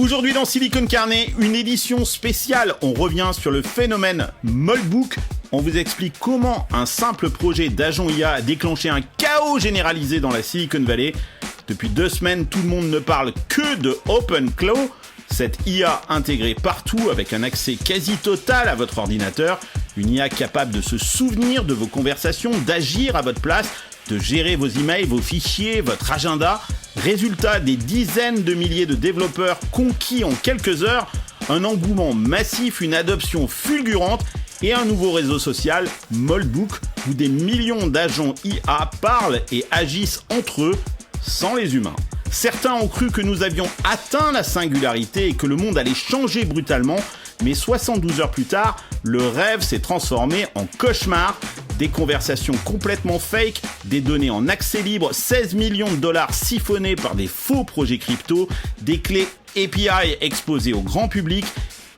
Aujourd'hui dans Silicon Carnet, une édition spéciale. On revient sur le phénomène Moldbook. On vous explique comment un simple projet d'agent IA a déclenché un chaos généralisé dans la Silicon Valley. Depuis 2 semaines, tout le monde ne parle que de OpenClaw. Cette IA intégrée partout avec un accès quasi total à votre ordinateur. Une IA capable de se souvenir de vos conversations, d'agir à votre place, de gérer vos emails, vos fichiers, votre agenda. Résultat, des dizaines de milliers de développeurs conquis en quelques heures, un engouement massif, une adoption fulgurante et un nouveau réseau social, Moldbook, où des millions d'agents IA parlent et agissent entre eux sans les humains. Certains ont cru que nous avions atteint la singularité et que le monde allait changer brutalement, mais 72 heures plus tard, le rêve s'est transformé en cauchemar. Des conversations complètement fake, des données en accès libre, 16 millions de dollars siphonnés par des faux projets crypto, des clés API exposées au grand public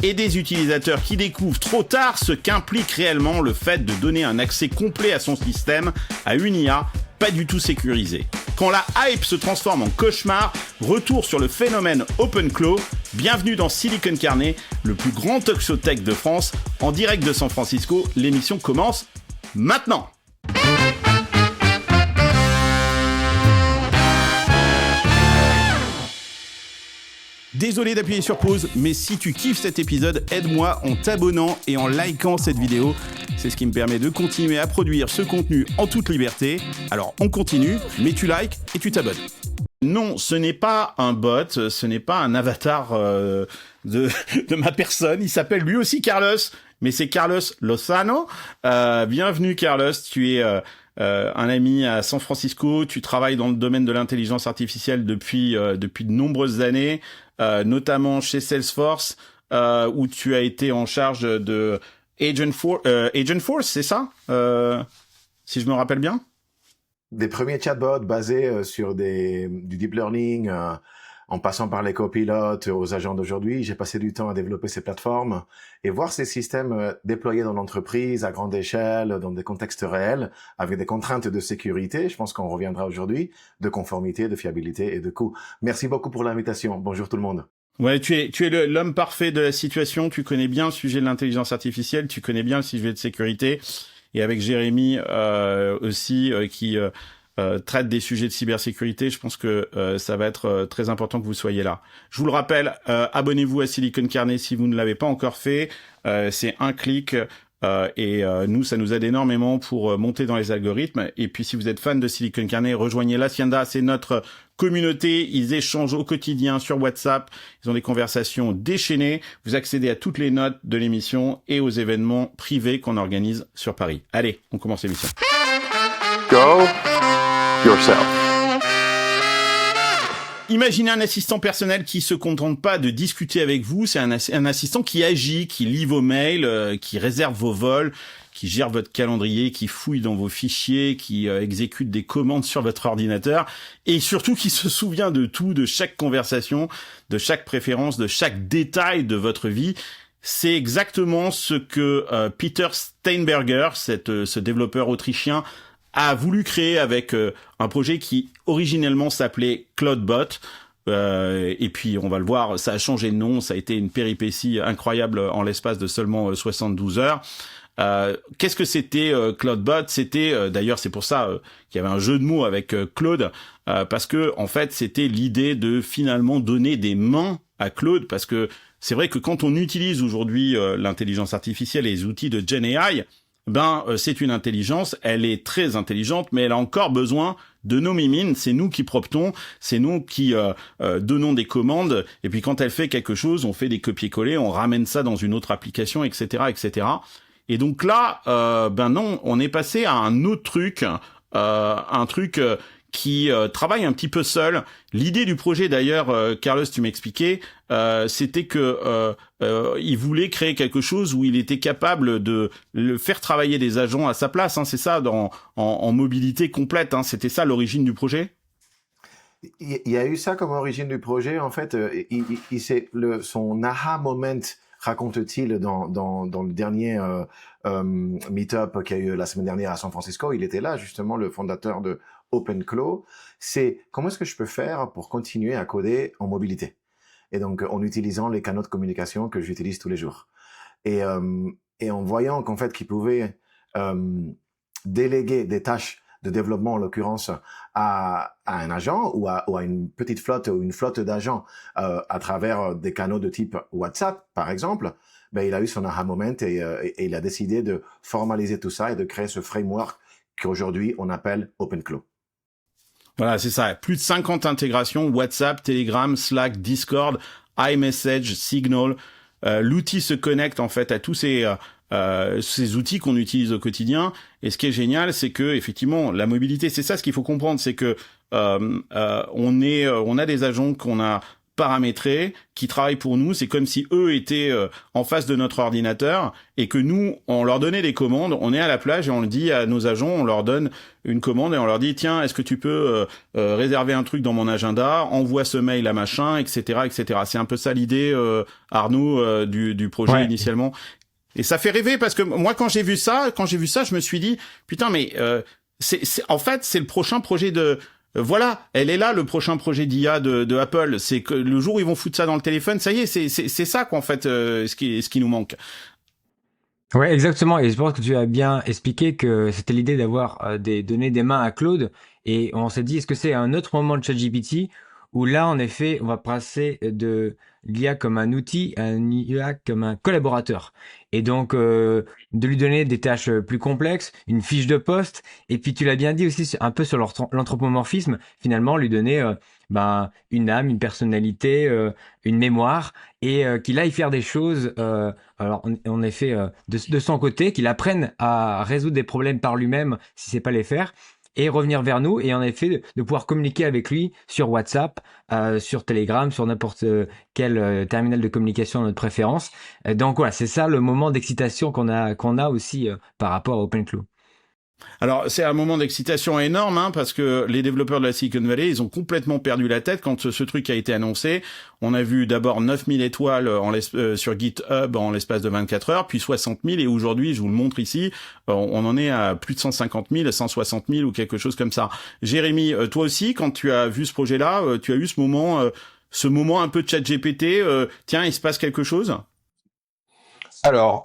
et des utilisateurs qui découvrent trop tard ce qu'implique réellement le fait de donner un accès complet à son système à une IA pas du tout sécurisée. Quand la hype se transforme en cauchemar, retour sur le phénomène OpenClaw. Bienvenue dans Silicon Carnet, le plus grand talk show tech de France, en direct de San Francisco. L'émission commence maintenant. Désolé d'appuyer sur pause, mais si tu kiffes cet épisode, aide-moi en t'abonnant et en likant cette vidéo. C'est ce qui me permet de continuer à produire ce contenu en toute liberté. Alors on continue, mais tu likes et tu t'abonnes. Non, ce n'est pas un bot, ce n'est pas un avatar de ma personne. Il s'appelle lui aussi Carlos, mais c'est Carlos Lozano. Bienvenue Carlos, tu es un ami à San Francisco. Tu travailles dans le domaine de l'intelligence artificielle depuis de nombreuses années, notamment chez Salesforce, où tu as été en charge de Agentforce, c'est ça, si je me rappelle bien? Des premiers chatbots basés sur du deep learning, en passant par les copilotes aux agents d'aujourd'hui. J'ai passé du temps à développer ces plateformes et voir ces systèmes déployés dans l'entreprise à grande échelle, dans des contextes réels, avec des contraintes de sécurité. Je pense qu'on reviendra aujourd'hui, de conformité, de fiabilité et de coût. Merci beaucoup pour l'invitation. Bonjour tout le monde. Ouais, tu es l'homme parfait de la situation. Tu connais bien le sujet de l'intelligence artificielle, tu connais bien le sujet de sécurité. Et avec Jérémy aussi, qui traite des sujets de cybersécurité, je pense que ça va être très important que vous soyez là. Je vous le rappelle, abonnez-vous à Silicon Carnet si vous ne l'avez pas encore fait. C'est un clic. Et nous, ça nous aide énormément pour monter dans les algorithmes. Et puis, si vous êtes fan de Silicon Carnet, rejoignez l'Hacienda, c'est notre communauté. Ils échangent au quotidien sur WhatsApp. Ils ont des conversations déchaînées. Vous accédez à toutes les notes de l'émission et aux événements privés qu'on organise sur Paris. Allez, on commence l'émission. Go yourself. Imaginez un assistant personnel qui se contente pas de discuter avec vous, c'est un assistant qui agit, qui lit vos mails, qui réserve vos vols, qui gère votre calendrier, qui fouille dans vos fichiers, qui exécute des commandes sur votre ordinateur et surtout qui se souvient de tout, de chaque conversation, de chaque préférence, de chaque détail de votre vie. C'est exactement ce que Peter Steinberger, ce développeur autrichien, a voulu créer avec un projet qui originellement s'appelait Cloudbot. Et puis, on va le voir, ça a changé de nom, ça a été une péripétie incroyable en l'espace de seulement 72 heures. Qu'est-ce que c'était Cloudbot? C'était, d'ailleurs, c'est pour ça qu'il y avait un jeu de mots avec Claude, parce que en fait, c'était l'idée de finalement donner des mains à Claude, parce que c'est vrai que quand on utilise aujourd'hui l'intelligence artificielle et les outils de GenAI, c'est une intelligence, elle est très intelligente, mais elle a encore besoin de nos mimines, c'est nous qui promptons, c'est nous qui donnons des commandes, et puis quand elle fait quelque chose, on fait des copier-coller, on ramène ça dans une autre application, etc., etc. Et donc là, non, on est passé à un autre truc, un truc qui travaille un petit peu seul. L'idée du projet, d'ailleurs, Carlos, tu m'expliquais, c'était que il voulait créer quelque chose où il était capable de le faire travailler des agents à sa place. Hein, c'est ça, en mobilité complète. Hein, c'était ça l'origine du projet. Il y a eu ça comme origine du projet. En fait, son aha moment, raconte-t-il dans le dernier meet-up qu'il y a eu la semaine dernière à San Francisco. Il était là, justement, le fondateur de OpenClaw. C'est comment est-ce que je peux faire pour continuer à coder en mobilité? et donc en utilisant les canaux de communication que j'utilise tous les jours. Et en voyant qu'en fait, qu'ils pouvaient déléguer des tâches de développement, en l'occurrence, à un agent ou à une petite flotte ou une flotte d'agents à travers des canaux de type WhatsApp, par exemple, ben, il a eu son aha moment et il a décidé de formaliser tout ça et de créer ce framework qu'aujourd'hui on appelle OpenClaw. Voilà, c'est ça. Plus de 50 intégrations, WhatsApp, Telegram, Slack, Discord, iMessage, Signal. L'outil se connecte en fait à tous ces outils qu'on utilise au quotidien. Et ce qui est génial, c'est que effectivement, la mobilité, c'est ça ce qu'il faut comprendre, c'est que on a des agents qu'on a paramétrés, qui travaillent pour nous. C'est comme si eux étaient en face de notre ordinateur et que nous, on leur donnait des commandes. On est à la plage et on le dit à nos agents, on leur donne une commande et on leur dit tiens, est-ce que tu peux réserver un truc dans mon agenda, envoie ce mail à machin, etc., etc. C'est un peu ça l'idée, Arnaud, du projet initialement. Et ça fait rêver parce que moi, quand j'ai vu ça, je me suis dit putain, mais en fait, c'est le prochain projet de voilà, elle est là, le prochain projet d'IA de Apple. C'est que le jour où ils vont foutre ça dans le téléphone, ça y est, c'est ça quoi en fait, ce qui nous manque. Ouais, exactement. Et je pense que tu as bien expliqué que c'était l'idée d'avoir donner des mains à Claude. Et on s'est dit, est-ce que c'est un autre moment de ChatGPT où là, en effet, on va passer de l'IA comme un outil à une IA comme un collaborateur. Et donc, de lui donner des tâches plus complexes, une fiche de poste. Et puis, tu l'as bien dit aussi, un peu sur l'anthropomorphisme, finalement, lui donner une âme, une personnalité, une mémoire, et qu'il aille faire des choses, alors en effet, de son côté, qu'il apprenne à résoudre des problèmes par lui-même si c'est pas les faire, et revenir vers nous, et en effet de pouvoir communiquer avec lui sur WhatsApp, sur Telegram, sur n'importe quel terminal de communication de notre préférence. Donc voilà, c'est ça le moment d'excitation qu'on a aussi par rapport à OpenClaw. Alors, c'est un moment d'excitation énorme, hein, parce que les développeurs de la Silicon Valley, ils ont complètement perdu la tête quand ce truc a été annoncé. On a vu d'abord 9000 étoiles sur GitHub en l'espace de 24 heures, puis 60 000, et aujourd'hui, je vous le montre ici, on en est à plus de 150 000, 160 000 ou quelque chose comme ça. Jérémy, toi aussi, quand tu as vu ce projet-là, tu as eu ce moment un peu de ChatGPT, tiens, il se passe quelque chose? Alors,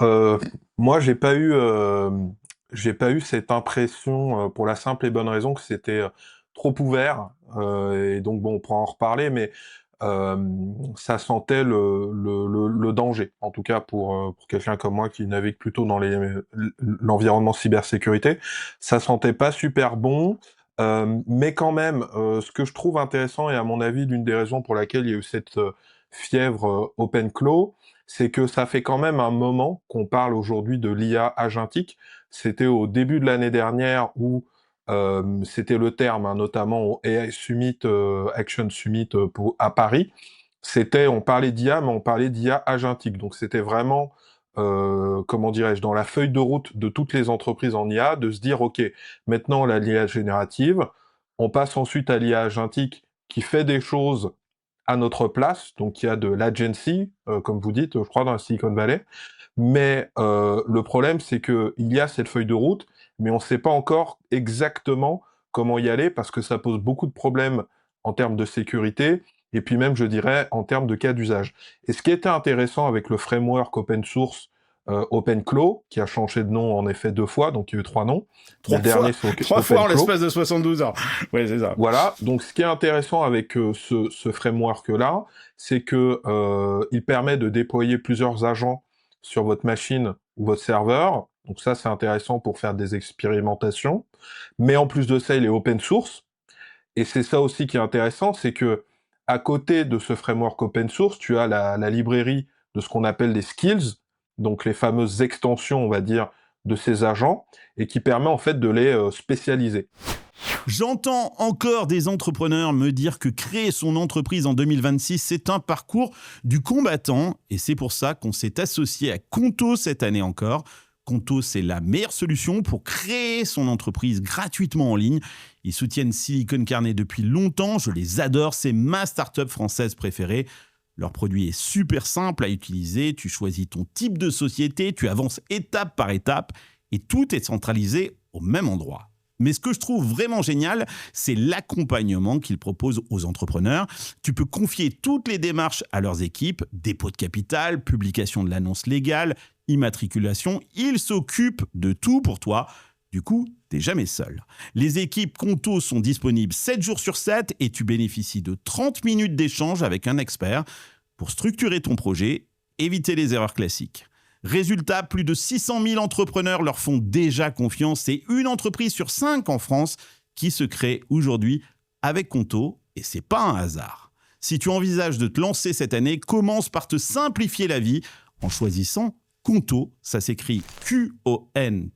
moi, j'ai pas eu cette impression pour la simple et bonne raison que c'était trop ouvert. Et donc, bon, on pourra en reparler, mais ça sentait le danger, en tout cas pour quelqu'un comme moi qui navigue plutôt dans l'environnement cybersécurité. Ça sentait pas super bon, mais quand même, ce que je trouve intéressant, et à mon avis, l'une des raisons pour laquelle il y a eu cette fièvre OpenClaw, c'est que ça fait quand même un moment qu'on parle aujourd'hui de l'IA agentique. C'était au début de l'année dernière où c'était le terme, hein, notamment au AI Summit, Action Summit à Paris. On parlait d'IA, mais on parlait d'IA agentique. Donc c'était vraiment, comment dirais-je, dans la feuille de route de toutes les entreprises en IA, de se dire, OK, maintenant l'IA générative, on passe ensuite à l'IA agentique qui fait des choses à notre place, donc il y a de l'agency, comme vous dites, je crois, dans la Silicon Valley. Mais le problème, c'est que il y a cette feuille de route, mais on ne sait pas encore exactement comment y aller, parce que ça pose beaucoup de problèmes en termes de sécurité, et puis même, je dirais, en termes de cas d'usage. Et ce qui était intéressant avec le framework open source OpenClaw, qui a changé de nom en effet 2 fois, donc il y a eu 3 noms. Trois fois en l'espace de 72 heures. Ouais, c'est ça. Voilà. Donc, ce qui est intéressant avec ce framework-là, c'est que il permet de déployer plusieurs agents sur votre machine ou votre serveur. Donc ça, c'est intéressant pour faire des expérimentations. Mais en plus de ça, il est open source. Et c'est ça aussi qui est intéressant, c'est que à côté de ce framework open source, tu as la librairie de ce qu'on appelle les skills, donc les fameuses extensions, on va dire, de ces agents, et qui permet en fait de les spécialiser. J'entends encore des entrepreneurs me dire que créer son entreprise en 2026, c'est un parcours du combattant. Et c'est pour ça qu'on s'est associé à Conto cette année encore. Conto, c'est la meilleure solution pour créer son entreprise gratuitement en ligne. Ils soutiennent Silicon Carnet depuis longtemps. Je les adore. C'est ma start-up française préférée. Leur produit est super simple à utiliser. Tu choisis ton type de société, tu avances étape par étape et tout est centralisé au même endroit. Mais ce que je trouve vraiment génial, c'est l'accompagnement qu'ils proposent aux entrepreneurs. Tu peux confier toutes les démarches à leurs équipes, dépôt de capital, publication de l'annonce légale, immatriculation. Ils s'occupent de tout pour toi. Du coup, t'es jamais seul. Les équipes Conto sont disponibles 7 jours sur 7 et tu bénéficies de 30 minutes d'échange avec un expert pour structurer ton projet, éviter les erreurs classiques. Résultat, plus de 600 000 entrepreneurs leur font déjà confiance. C'est une entreprise sur 5 en France qui se crée aujourd'hui avec Conto et c'est pas un hasard. Si tu envisages de te lancer cette année, commence par te simplifier la vie en choisissant Conto. Ça s'écrit QONTO.com.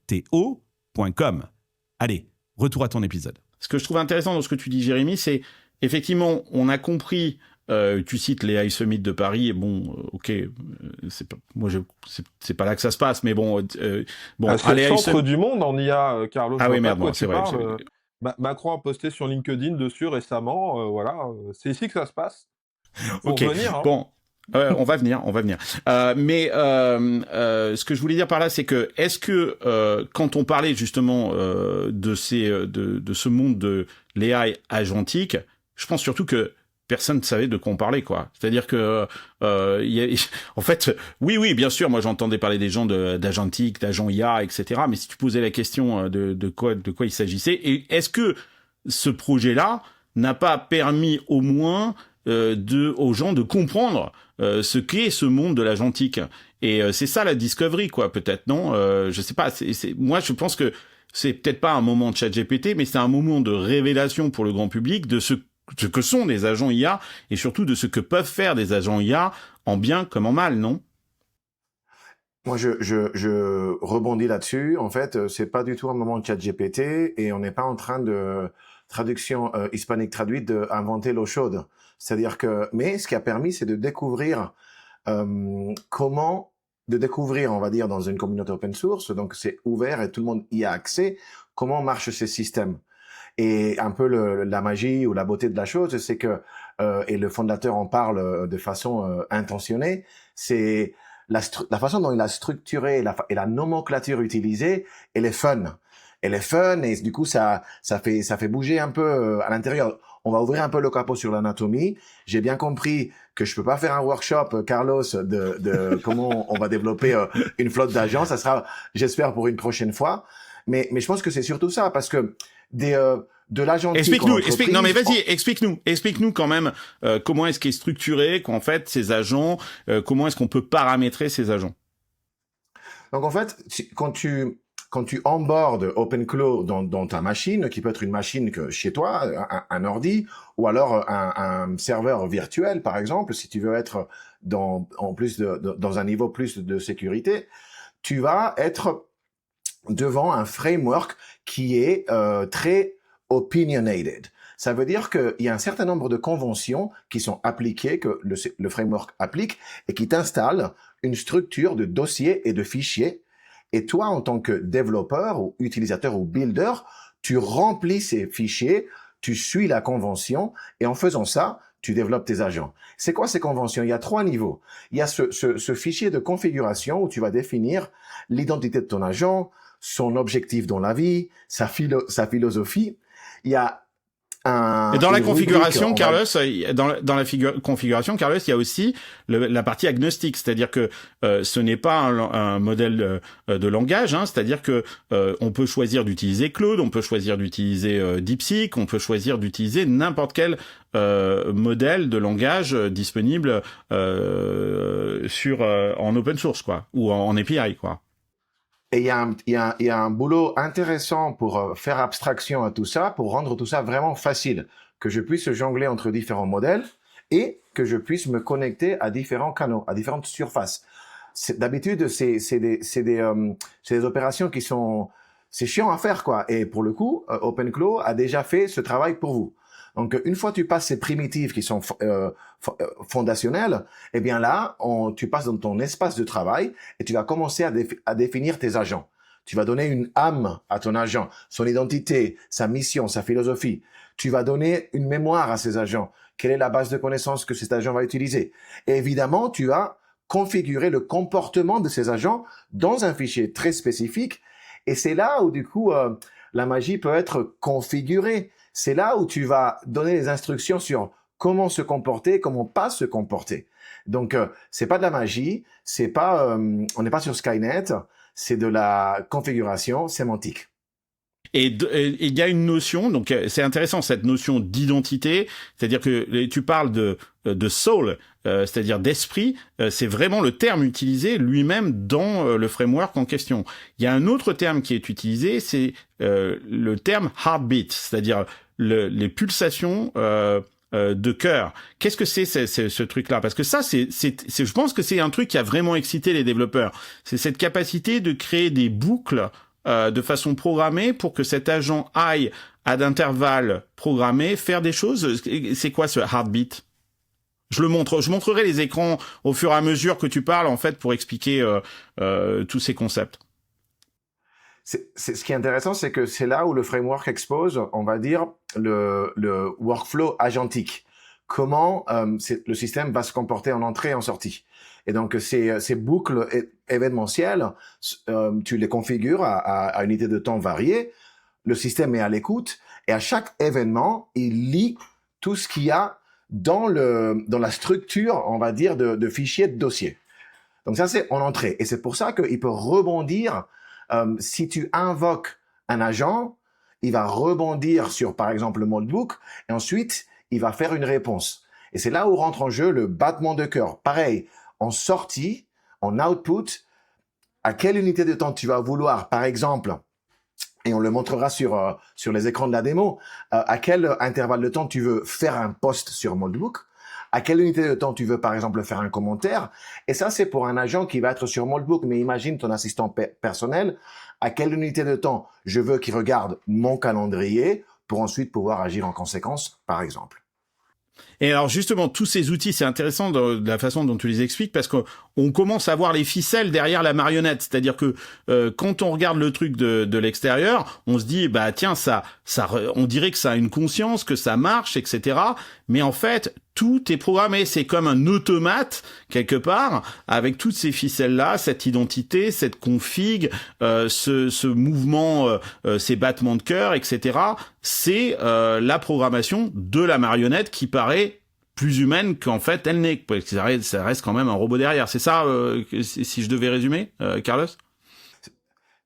Allez, retour à ton épisode. Ce que je trouve intéressant dans ce que tu dis, Jérémy, c'est effectivement, on a compris. Tu cites les AI Summit de Paris, et bon, ok, c'est pas, moi, c'est pas là que ça se passe, mais bon, c'est le centre du monde en IA, Carlos. Ah oui, merde, moi, c'est vrai. Macron a posté sur LinkedIn dessus récemment, voilà, c'est ici que ça se passe. Faut ok, revenir, hein. Bon. On va venir. Mais ce que je voulais dire par là, c'est que est-ce que quand on parlait justement de ce monde de l'AI agentique, je pense surtout que personne ne savait de quoi on parlait, quoi. C'est-à-dire que, en fait, oui, bien sûr, moi j'entendais parler des gens d'agentique, d'agents IA, etc. Mais si tu posais la question de quoi il s'agissait, et est-ce que ce projet-là n'a pas permis au moins aux gens de comprendre ce qu'est ce monde de l'agentique. Et c'est ça la discovery, quoi, peut-être, non? Je sais pas. Moi, je pense que c'est peut-être pas un moment de ChatGPT, mais c'est un moment de révélation pour le grand public de ce que sont des agents IA et surtout de ce que peuvent faire des agents IA en bien comme en mal, non? Moi, je rebondis là-dessus. En fait, c'est pas du tout un moment de ChatGPT et on n'est pas en train de traduction hispanique traduite d'inventer l'eau chaude. C'est-à-dire que, mais ce qui a permis, c'est de découvrir on va dire, dans une communauté open source, donc c'est ouvert et tout le monde y a accès, comment marchent ces systèmes. Et un peu la magie ou la beauté de la chose, c'est que, et le fondateur en parle de façon intentionnée, c'est la façon dont il a structuré et la nomenclature utilisée, elle est fun. Elle est fun et du coup ça fait bouger un peu à l'intérieur. On va ouvrir un peu le capot sur l'anatomie. J'ai bien compris que je peux pas faire un workshop, Carlos, de comment on va développer une flotte d'agents. Ça sera, j'espère, pour une prochaine fois. Mais je pense que c'est surtout ça, parce que de l'agentique. Explique-nous quand même comment est-ce qu'est structuré, qu'en fait ces agents, comment est-ce qu'on peut paramétrer ces agents. Donc en fait, quand tu onboardes OpenClaw dans ta machine, qui peut être une machine que chez toi, un ordi, ou alors un serveur virtuel, par exemple, si tu veux être dans un niveau plus de sécurité, tu vas être devant un framework qui est très opinionated. Ça veut dire qu'il y a un certain nombre de conventions qui sont appliquées, que le framework applique, et qui t'installe une structure de dossiers et de fichiers. Et toi, en tant que développeur ou utilisateur ou builder, tu remplis ces fichiers, tu suis la convention, et en faisant ça, tu développes tes agents. C'est quoi ces conventions? Il y a 3 niveaux. Il y a ce fichier de configuration où tu vas définir l'identité de ton agent, son objectif dans la vie, sa philosophie. Il y a et dans la configuration, Carlos, dans la configuration, Carlos, il y a aussi la partie agnostique, c'est-à-dire que ce n'est pas un modèle de langage, hein, c'est-à-dire que on peut choisir d'utiliser Claude, on peut choisir d'utiliser DeepSeek, on peut choisir d'utiliser n'importe quel modèle de langage disponible en open source, quoi, ou en API, quoi. Et il y a un boulot intéressant pour faire abstraction à tout ça, pour rendre tout ça vraiment facile, que je puisse jongler entre différents modèles et que je puisse me connecter à différents canaux, à différentes surfaces. D'habitude, c'est des opérations qui sont, c'est chiant à faire, quoi. Et pour le coup, OpenClaw a déjà fait ce travail pour vous. Donc, une fois que tu passes ces primitives qui sont fondationnelles, eh bien là, tu passes dans ton espace de travail et tu vas commencer à définir tes agents. Tu vas donner une âme à ton agent, son identité, sa mission, sa philosophie. Tu vas donner une mémoire à ces agents. Quelle est la base de connaissances que cet agent va utiliser? Et évidemment, tu vas configurer le comportement de ces agents dans un fichier très spécifique. Et c'est là où, du coup, La magie peut être configurée. C'est là où tu vas donner les instructions sur comment se comporter, comment pas se comporter. Donc, c'est pas de la magie, c'est pas, on n'est pas sur Skynet, c'est de la configuration sémantique. Et il y a une notion, donc c'est intéressant cette notion d'identité, c'est-à-dire que tu parles de soul, c'est-à-dire d'esprit, c'est vraiment le terme utilisé lui-même dans le framework en question. Il y a un autre terme qui est utilisé, c'est le terme heartbeat, c'est-à-dire les pulsations de cœur. Qu'est-ce que c'est ce truc-là? Parce que ça, je pense que c'est un truc qui a vraiment excité les développeurs. C'est cette capacité de créer des boucles de façon programmée pour que cet agent aille à d'intervalles programmés faire des choses. C'est quoi ce heartbeat? Je montrerai les écrans au fur et à mesure que tu parles, en fait, pour expliquer tous ces concepts. Ce qui est intéressant, c'est que c'est là où le framework expose, on va dire, le workflow agentique. Comment le système va se comporter en entrée et en sortie. Et donc, ces boucles événementielles, tu les configures à une unité de temps variée. Le système est à l'écoute et à chaque événement, il lit tout ce qu'il y a dans la structure, on va dire, de fichiers de dossier. Donc ça, c'est en entrée. Et c'est pour ça qu'il peut rebondir. Si tu invoques un agent, il va rebondir sur, par exemple, le modebook et ensuite, il va faire une réponse. Et c'est là où rentre en jeu le battement de cœur. Pareil, en sortie, en output, à quelle unité de temps tu vas vouloir, par exemple, et on le montrera sur les écrans de la démo, à quel intervalle de temps tu veux faire un post sur Moldbook, à quelle unité de temps tu veux, par exemple, faire un commentaire. Et ça, c'est pour un agent qui va être sur Moldbook. Mais imagine ton assistant personnel, à quelle unité de temps je veux qu'il regarde mon calendrier pour ensuite pouvoir agir en conséquence, par exemple. Et alors justement, tous ces outils, c'est intéressant de la façon dont tu les expliques parce qu'on commence à voir les ficelles derrière la marionnette. C'est-à-dire que quand on regarde le truc de l'extérieur, on se dit bah tiens on dirait que ça a une conscience, que ça marche, etc. Mais en fait, tout est programmé. C'est comme un automate quelque part avec toutes ces ficelles-là, cette identité, cette config, ce mouvement, ces battements de cœur, etc. C'est la programmation de la marionnette qui paraît plus humaine qu'en fait elle n'est. Ça reste quand même un robot derrière. C'est ça, si je devais résumer, Carlos?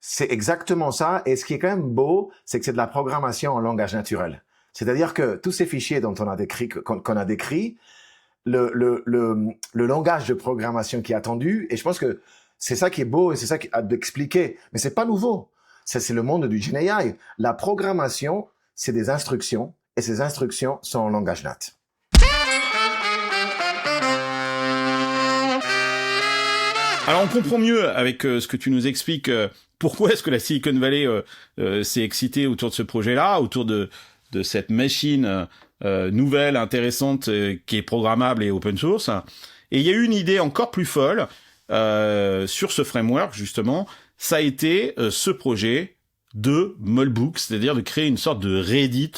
C'est exactement ça. Et ce qui est quand même beau, c'est que c'est de la programmation en langage naturel. C'est-à-dire que tous ces fichiers dont on a décrit, qu'on a décrit, le langage de programmation qui est attendu, et je pense que c'est ça qui est beau et c'est ça qui a d'expliquer. Mais c'est pas nouveau. C'est le monde du GenAI. La programmation, c'est des instructions et ces instructions sont en langage nat. Alors on comprend mieux avec ce que tu nous expliques pourquoi est-ce que la Silicon Valley s'est excitée autour de ce projet-là, autour de cette machine nouvelle, intéressante, qui est programmable et open source. Et il y a eu une idée encore plus folle sur ce framework, justement. Ça a été ce projet de Moldbook, c'est-à-dire de créer une sorte de Reddit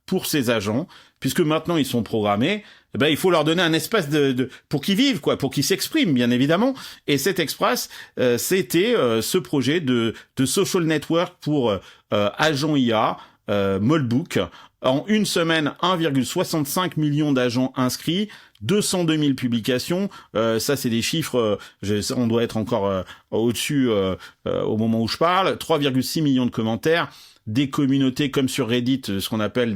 pour ces agents, puisque maintenant ils sont programmés. Eh ben, il faut leur donner un espace pour qu'ils vivent, quoi, pour qu'ils s'expriment, bien évidemment. Et cet espace, c'était ce projet de social network pour agents IA, Moldbook. En une semaine, 1,65 million d'agents inscrits, 202 000 publications. Ça, c'est des chiffres, on doit être encore au-dessus au moment où je parle. 3,6 millions de commentaires. Des communautés comme sur Reddit, ce qu'on appelle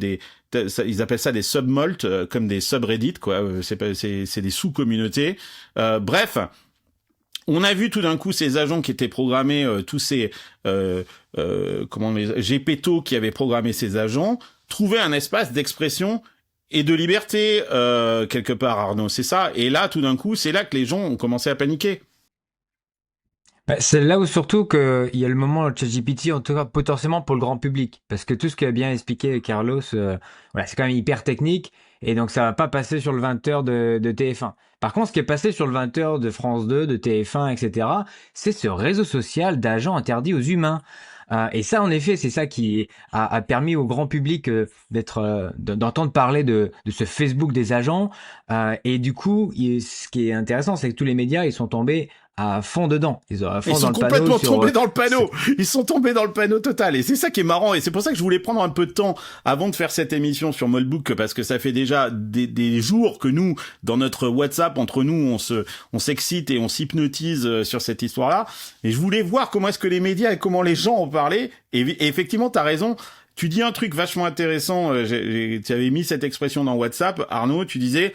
ils appellent ça des submolts, comme des subreddits, quoi. C'est des sous-communautés. Bref, on a vu tout d'un coup ces agents qui étaient programmés, tous ces GPTO qui avaient programmé ces agents, trouver un espace d'expression et de liberté quelque part, Arnaud. C'est ça. Et là, tout d'un coup, c'est là que les gens ont commencé à paniquer. C'est là où surtout qu'il y a le moment de ChatGPT, en tout cas potentiellement pour le grand public. Parce que tout ce qu'a bien expliqué Carlos, voilà, c'est quand même hyper technique. Et donc ça va pas passer sur le 20h de TF1. Par contre, ce qui est passé sur le 20h de France 2, de TF1, etc., c'est ce réseau social d'agents interdits aux humains. Et ça, en effet, c'est ça qui a permis au grand public d'entendre parler de ce Facebook des agents. Et du coup, ce qui est intéressant, c'est que tous les médias, ils sont tombés à fond dedans. Ils sont à fond Ils dans sont le panneau complètement sur. tombés dans le panneau. Ils sont tombés dans le panneau total. Et c'est ça qui est marrant. Et c'est pour ça que je voulais prendre un peu de temps avant de faire cette émission sur Moldbook, parce que ça fait déjà des jours que nous, dans notre WhatsApp, entre nous, on s'excite et on s'hypnotise sur cette histoire-là. Et je voulais voir comment est-ce que les médias et comment les gens en parlaient. Et effectivement, t'as raison. Tu dis un truc vachement intéressant. Tu avais mis cette expression dans WhatsApp, Arnaud. Tu disais,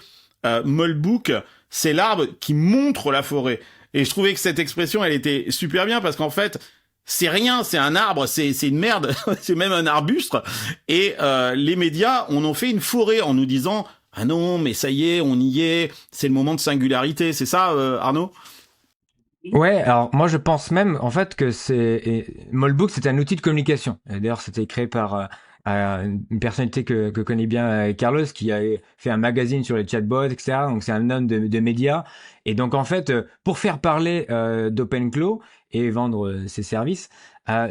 Moldbook, c'est l'arbre qui montre la forêt. Et je trouvais que cette expression, elle était super bien parce qu'en fait, c'est rien, c'est un arbre, c'est une merde, c'est même un arbuste. Et les médias, on en fait une forêt en nous disant « Ah non, mais ça y est, on y est, c'est le moment de singularité. » C'est ça, Arnaud ? Ouais, alors moi je pense même en fait que Moldbook, c'est un outil de communication. Et d'ailleurs, c'était créé par une personnalité que connaît bien Carlos, qui a fait un magazine sur les chatbots, etc. Donc c'est un homme de médias. Et donc en fait, pour faire parler d'OpenClaw et vendre ses services,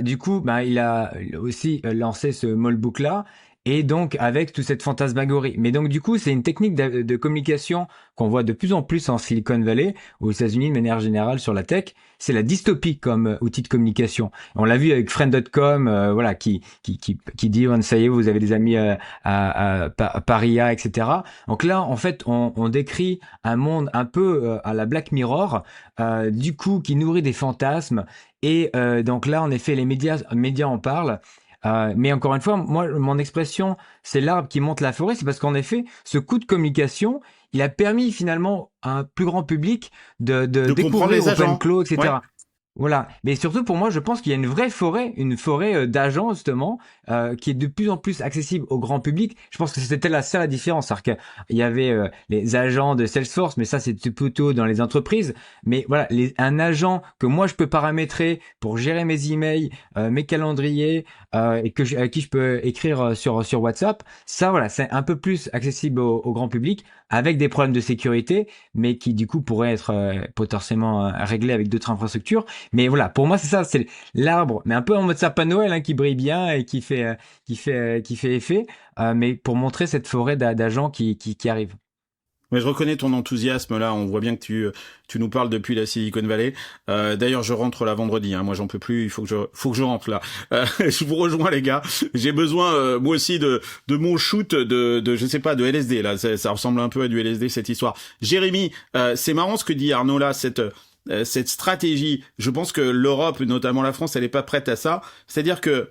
du coup, bah, il a aussi lancé ce Moldbook là. Et donc avec toute cette fantasmagorie. Mais donc du coup, c'est une technique de communication qu'on voit de plus en plus en Silicon Valley, aux États-Unis de manière générale sur la tech. C'est la dystopie comme outil de communication. On l'a vu avec Friend.com, voilà, qui dit oh, ça y est, vous avez des amis à Paria, etc. Donc là, en fait, on décrit un monde un peu à la Black Mirror, du coup, qui nourrit des fantasmes. Et donc là, en effet, les médias en parlent. Mais encore une fois, moi, mon expression, c'est l'arbre qui monte la forêt, c'est parce qu'en effet, ce coup de communication, il a permis finalement à un plus grand public de comprendre découvrir les agents. OpenClaw, etc. Ouais. Voilà. Mais surtout pour moi, je pense qu'il y a une forêt d'agents justement, qui est de plus en plus accessible au grand public. Je pense que c'était ça la différence, c'est-à-dire qu'il y avait les agents de Salesforce, mais ça c'était plutôt dans les entreprises. Mais voilà, un agent que moi je peux paramétrer pour gérer mes emails, mes calendriers, et à qui je peux écrire sur WhatsApp. Ça, voilà, c'est un peu plus accessible au grand public, avec des problèmes de sécurité, mais qui du coup pourraient être potentiellement réglés avec d'autres infrastructures. Mais voilà, pour moi, c'est ça, c'est l'arbre, mais un peu en mode sapin de Noël, hein, qui brille bien et qui fait effet, mais pour montrer cette forêt d'agents qui arrivent. Mais je reconnais ton enthousiasme là, on voit bien que tu nous parles depuis la Silicon Valley. D'ailleurs, je rentre là vendredi, hein. Moi j'en peux plus, il faut que je rentre là. Je vous rejoins les gars. J'ai besoin moi aussi de mon shoot de je sais pas, de LSD là, ça ressemble un peu à du LSD cette histoire. Jérémy, c'est marrant ce que dit Arnaud là, cette stratégie. Je pense que l'Europe, notamment la France, elle est pas prête à ça. C'est-à-dire que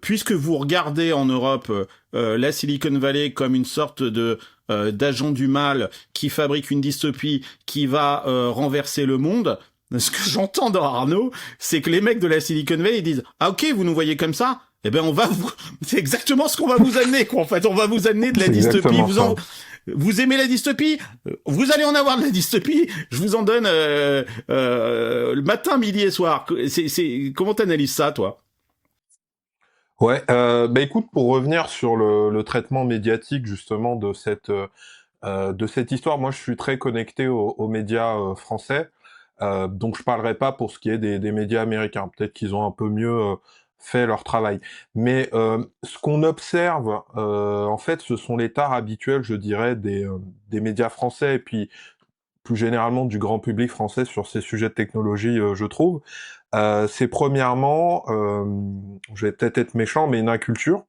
puisque vous regardez en Europe la Silicon Valley comme une sorte de d'agent du mal qui fabrique une dystopie qui va renverser le monde, ce que j'entends dans Arnaud, c'est que les mecs de la Silicon Valley ils disent « Ah ok, vous nous voyez comme ça ? Eh ben c'est exactement ce qu'on va vous amener quoi. En fait, on va vous amener de la dystopie. Vous aimez la dystopie ? Vous allez en avoir de la dystopie. Je vous en donne le matin, midi et soir. Comment t'analyses ça, toi ? Ouais, bah écoute, pour revenir sur le traitement médiatique justement de cette histoire, moi je suis très connecté aux médias français, donc je parlerai pas pour ce qui est des médias américains. Peut-être qu'ils ont un peu mieux fait leur travail. Mais ce qu'on observe, en fait, ce sont les tares habituelles, je dirais, des médias français et puis plus généralement du grand public français sur ces sujets de technologie, je trouve. C'est premièrement, je vais peut-être être méchant, mais une inculture.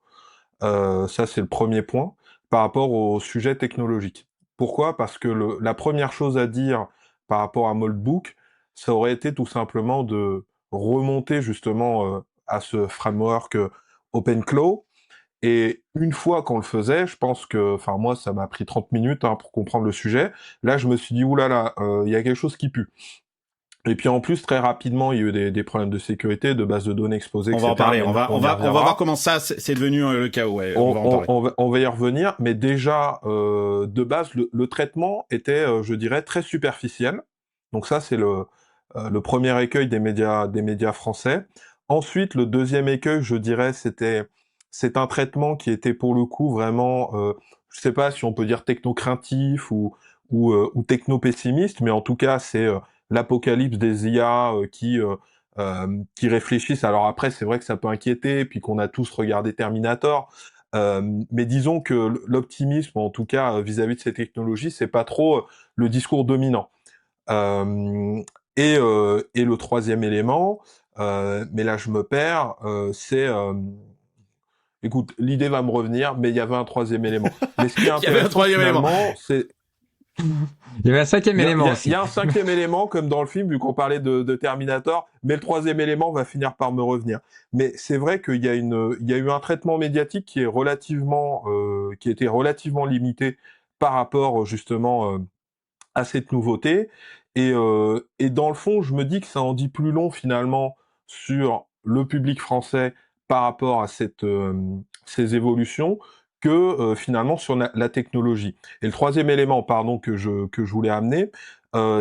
Ça, c'est le premier point, par rapport au sujet technologique. Pourquoi ? Parce que la première chose à dire par rapport à Moldbook, ça aurait été tout simplement de remonter justement à ce framework OpenClaw. Et une fois qu'on le faisait, je pense que, enfin moi, ça m'a pris 30 minutes hein, pour comprendre le sujet. Là, je me suis dit, oulala, il y a quelque chose qui pue. Et puis en plus, très rapidement, il y a eu des problèmes de sécurité, de bases de données exposées, On etc. va en parler. Mais On va voir comment ça c'est devenu le chaos. Ouais, on va en parler. on va y revenir, mais déjà, de base, le traitement était, je dirais, très superficiel. Donc ça, c'est le premier écueil des médias français. Ensuite, le deuxième écueil, je dirais, c'est un traitement qui était pour le coup vraiment, je sais pas si on peut dire technocraintif ou techno-pessimiste, mais en tout cas, c'est l'apocalypse des IA qui réfléchissent. Alors après, c'est vrai que ça peut inquiéter, puis qu'on a tous regardé Terminator, mais disons que l'optimisme, en tout cas vis-à-vis de ces technologies, c'est pas trop le discours dominant. Et le troisième élément, mais là je me perds, c'est... écoute, l'idée va me revenir, mais il y avait un troisième élément. Mais ce qui est Il y avait un intéressant troisième élément. finalement, c'est... Il y avait un cinquième élément Il aussi. y a un cinquième élément, comme dans le film, vu qu'on parlait de Terminator, mais le troisième élément va finir par me revenir. Mais c'est vrai qu'il y a il y a eu un traitement médiatique qui est qui était relativement limité par rapport justement à cette nouveauté. Et dans le fond, je me dis que ça en dit plus long finalement sur le public français par rapport à ces évolutions que finalement sur la technologie. Et le troisième élément, pardon, que je voulais amener,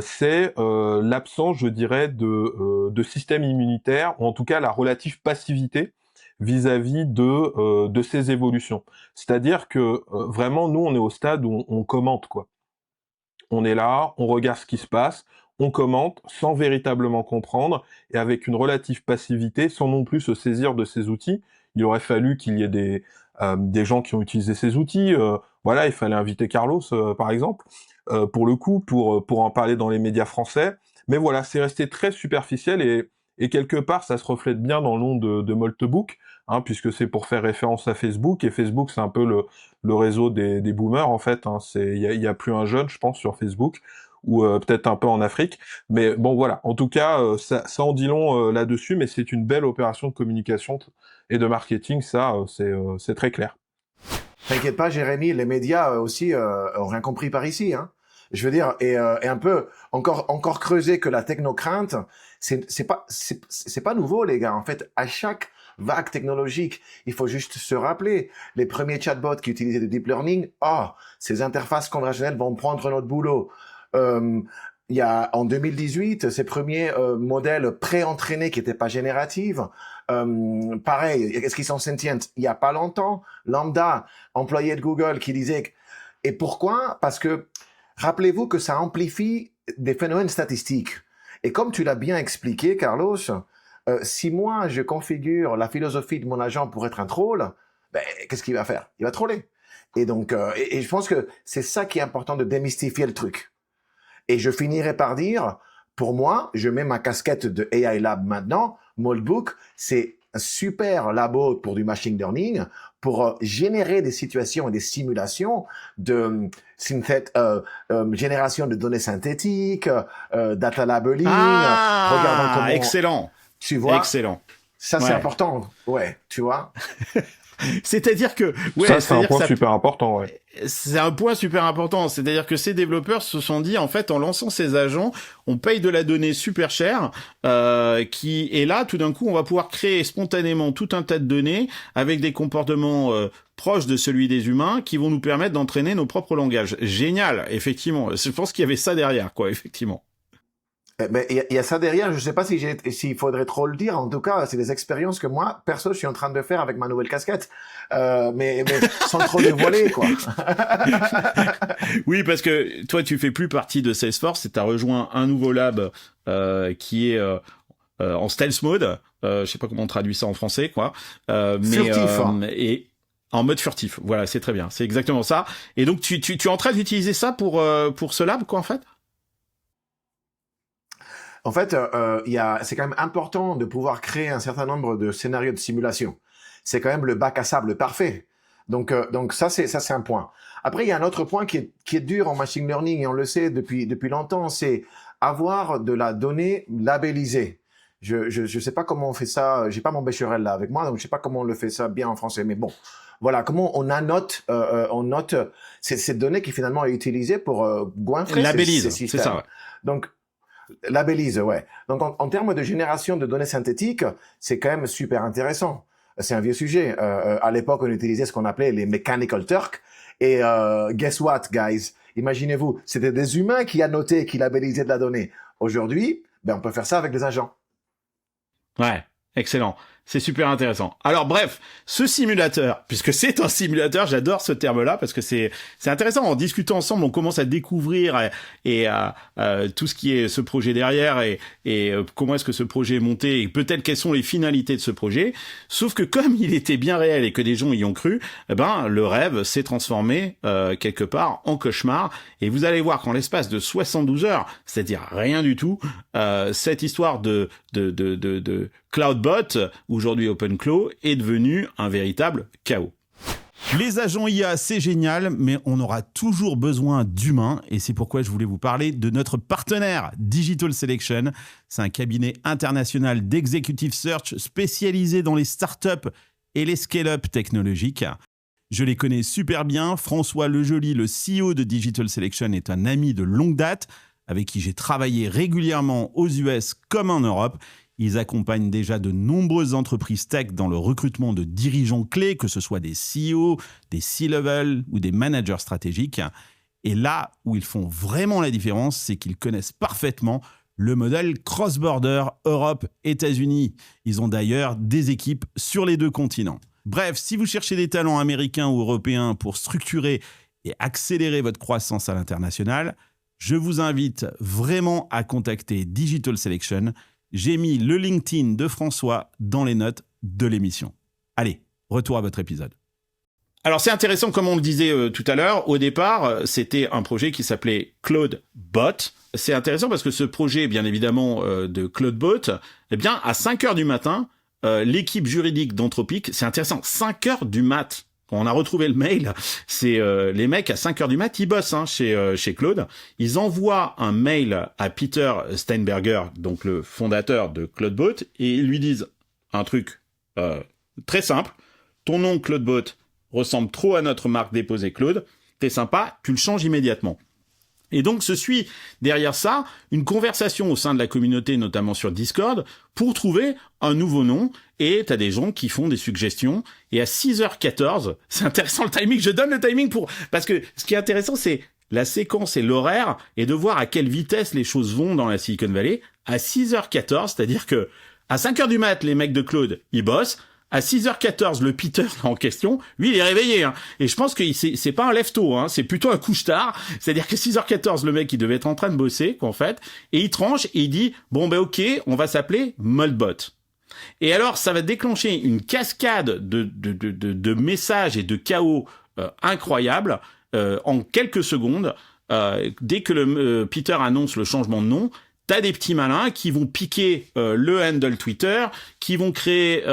c'est l'absence, je dirais, de système immunitaire, ou en tout cas la relative passivité vis-à-vis de ces évolutions. C'est-à-dire que vraiment, nous, on est au stade où on commente, quoi. On est là, on regarde ce qui se passe, on commente sans véritablement comprendre et avec une relative passivité, sans non plus se saisir de ces outils. Il aurait fallu qu'il y ait des gens qui ont utilisé ces outils. Voilà, il fallait inviter Carlos, par exemple, pour le coup, pour en parler dans les médias français. Mais voilà, c'est resté très superficiel et quelque part, ça se reflète bien dans le nom de Moltebook, hein, puisque c'est pour faire référence à Facebook. Et Facebook, c'est un peu le réseau des boomers, en fait. Hein. Il y a plus un jeune, je pense, sur Facebook, ou peut-être un peu en Afrique. Mais bon, voilà. En tout cas, ça en dit long là-dessus, mais c'est une belle opération de communication et de marketing, ça, c'est très clair. T'inquiète pas, Jérémy, les médias aussi ont rien compris par ici, hein. Je veux dire, et un peu encore creuser que la technocrainte, c'est pas nouveau, les gars. En fait, à chaque vague technologique, il faut juste se rappeler les premiers chatbots qui utilisaient du deep learning. Oh, ces interfaces conventionnelles vont prendre notre boulot. Il y a en 2018 ces premiers modèles pré-entraînés qui n'étaient pas génératifs. Pareil, est-ce qu'ils sont sentients? Il y a pas longtemps, Lambda, employé de Google, qui disait et pourquoi? Parce que rappelez-vous que ça amplifie des phénomènes statistiques. Et comme tu l'as bien expliqué, Carlos, si moi je configure la philosophie de mon agent pour être un troll, ben, qu'est-ce qu'il va faire? Il va troller. Et donc, et je pense que c'est ça qui est important de démystifier le truc. Et je finirai par dire, pour moi, je mets ma casquette de AI Lab maintenant. Moltebook, c'est un super labo pour du machine learning, pour générer des situations et des simulations de génération de données synthétiques, data labeling, regardant comment... Excellent. Tu vois? Excellent. Ça, c'est important. Ouais, tu vois? C'est-à-dire que ouais, ça c'est un point super important, ouais. C'est un point super important, c'est-à-dire que ces développeurs se sont dit en fait en lançant ces agents, on paye de la donnée super chère qui est là tout d'un coup on va pouvoir créer spontanément tout un tas de données avec des comportements proches de celui des humains qui vont nous permettre d'entraîner nos propres langages. Génial, effectivement. Je pense qu'il y avait ça derrière quoi, effectivement. Ben, il y a ça derrière, je sais pas s'il faudrait trop le dire, en tout cas, c'est des expériences que moi, perso, je suis en train de faire avec ma nouvelle casquette, mais sans trop dévoiler, quoi. Oui, parce que toi, tu fais plus partie de Salesforce et t'as rejoint un nouveau lab qui est en stealth mode, je sais pas comment on traduit ça en français, quoi. Furtif. Et en mode furtif, voilà, c'est très bien, c'est exactement ça. Et donc, tu es en train d'utiliser ça pour ce lab, quoi, en fait? En fait, c'est quand même important de pouvoir créer un certain nombre de scénarios de simulation. C'est quand même le bac à sable parfait. Donc ça c'est un point. Après, il y a un autre point qui est dur en machine learning et on le sait depuis longtemps, c'est avoir de la donnée labellisée. Je sais pas comment on fait ça. J'ai pas mon Becherel là avec moi, donc je sais pas comment on le fait ça bien en français. Mais bon, voilà comment on annote, on note cette donnée qui finalement est utilisée pour goinfrer ces systèmes. C'est ça. Ouais. Donc labellise, ouais. Donc, en termes de génération de données synthétiques, c'est quand même super intéressant. C'est un vieux sujet. À l'époque, on utilisait ce qu'on appelait les Mechanical Turk. Et guess what, guys? Imaginez-vous, c'était des humains qui annotaient, qui labellisaient de la donnée. Aujourd'hui, ben, on peut faire ça avec des agents. Ouais, excellent. C'est super intéressant. Alors bref, ce simulateur, puisque c'est un simulateur, j'adore ce terme-là parce que c'est intéressant. En discutant ensemble, on commence à découvrir et tout ce qui est ce projet derrière et comment est-ce que ce projet est monté et peut-être quelles sont les finalités de ce projet. Sauf que comme il était bien réel et que des gens y ont cru, eh ben le rêve s'est transformé quelque part en cauchemar. Et vous allez voir qu'en l'espace de 72 heures, c'est-à-dire rien du tout, cette histoire de Cloudbot, aujourd'hui OpenClaw, est devenue un véritable chaos. Les agents IA, c'est génial, mais on aura toujours besoin d'humains, et c'est pourquoi je voulais vous parler de notre partenaire, Digital Selection. C'est un cabinet international d'executive search spécialisé dans les startups et les scale-up technologiques. Je les connais super bien. François Lejoly, le CEO de Digital Selection, est un ami de longue date, avec qui j'ai travaillé régulièrement aux US comme en Europe. Ils accompagnent déjà de nombreuses entreprises tech dans le recrutement de dirigeants clés, que ce soit des CEO, des C-level ou des managers stratégiques. Et là où ils font vraiment la différence, c'est qu'ils connaissent parfaitement le modèle cross-border Europe-États-Unis. Ils ont d'ailleurs des équipes sur les 2 continents. Bref, si vous cherchez des talents américains ou européens pour structurer et accélérer votre croissance à l'international, je vous invite vraiment à contacter Digital Selection. J'ai mis le LinkedIn de François dans les notes de l'émission. Allez, retour à votre épisode. Alors c'est intéressant, comme on le disait tout à l'heure, au départ, c'était un projet qui s'appelait Cloudbot. C'est intéressant parce que ce projet, bien évidemment, de Cloudbot, eh bien, à 5h du matin, l'équipe juridique d'Anthropic, c'est intéressant, 5h du mat'. Quand on a retrouvé le mail, c'est les mecs à 5h du mat', ils bossent chez Claude. Ils envoient un mail à Peter Steinberger, donc le fondateur de Cloudbot, et ils lui disent un truc très simple. Ton nom Cloudbot ressemble trop à notre marque déposée Claude. T'es sympa, tu le changes immédiatement. Et donc se suit derrière ça une conversation au sein de la communauté, notamment sur Discord, pour trouver un nouveau nom. Et t'as des gens qui font des suggestions. Et à 6h14, c'est intéressant le timing, je donne le timing parce que ce qui est intéressant, c'est la séquence et l'horaire et de voir à quelle vitesse les choses vont dans la Silicon Valley. À 6h14, c'est-à-dire que à 5h du mat, les mecs de Claude, ils bossent. À 6h14, le Peter en question, lui, il est réveillé. Hein. Et je pense que c'est pas un lève-tôt, hein, c'est plutôt un couche-tard. C'est-à-dire que 6h14, le mec, il devait être en train de bosser, en fait. Et il tranche et il dit, bon, ben ok, on va s'appeler Moldbot. Et alors, ça va déclencher une cascade de messages et de chaos incroyables en quelques secondes. Dès que le Peter annonce le changement de nom, t'as des petits malins qui vont piquer le handle Twitter, qui vont créer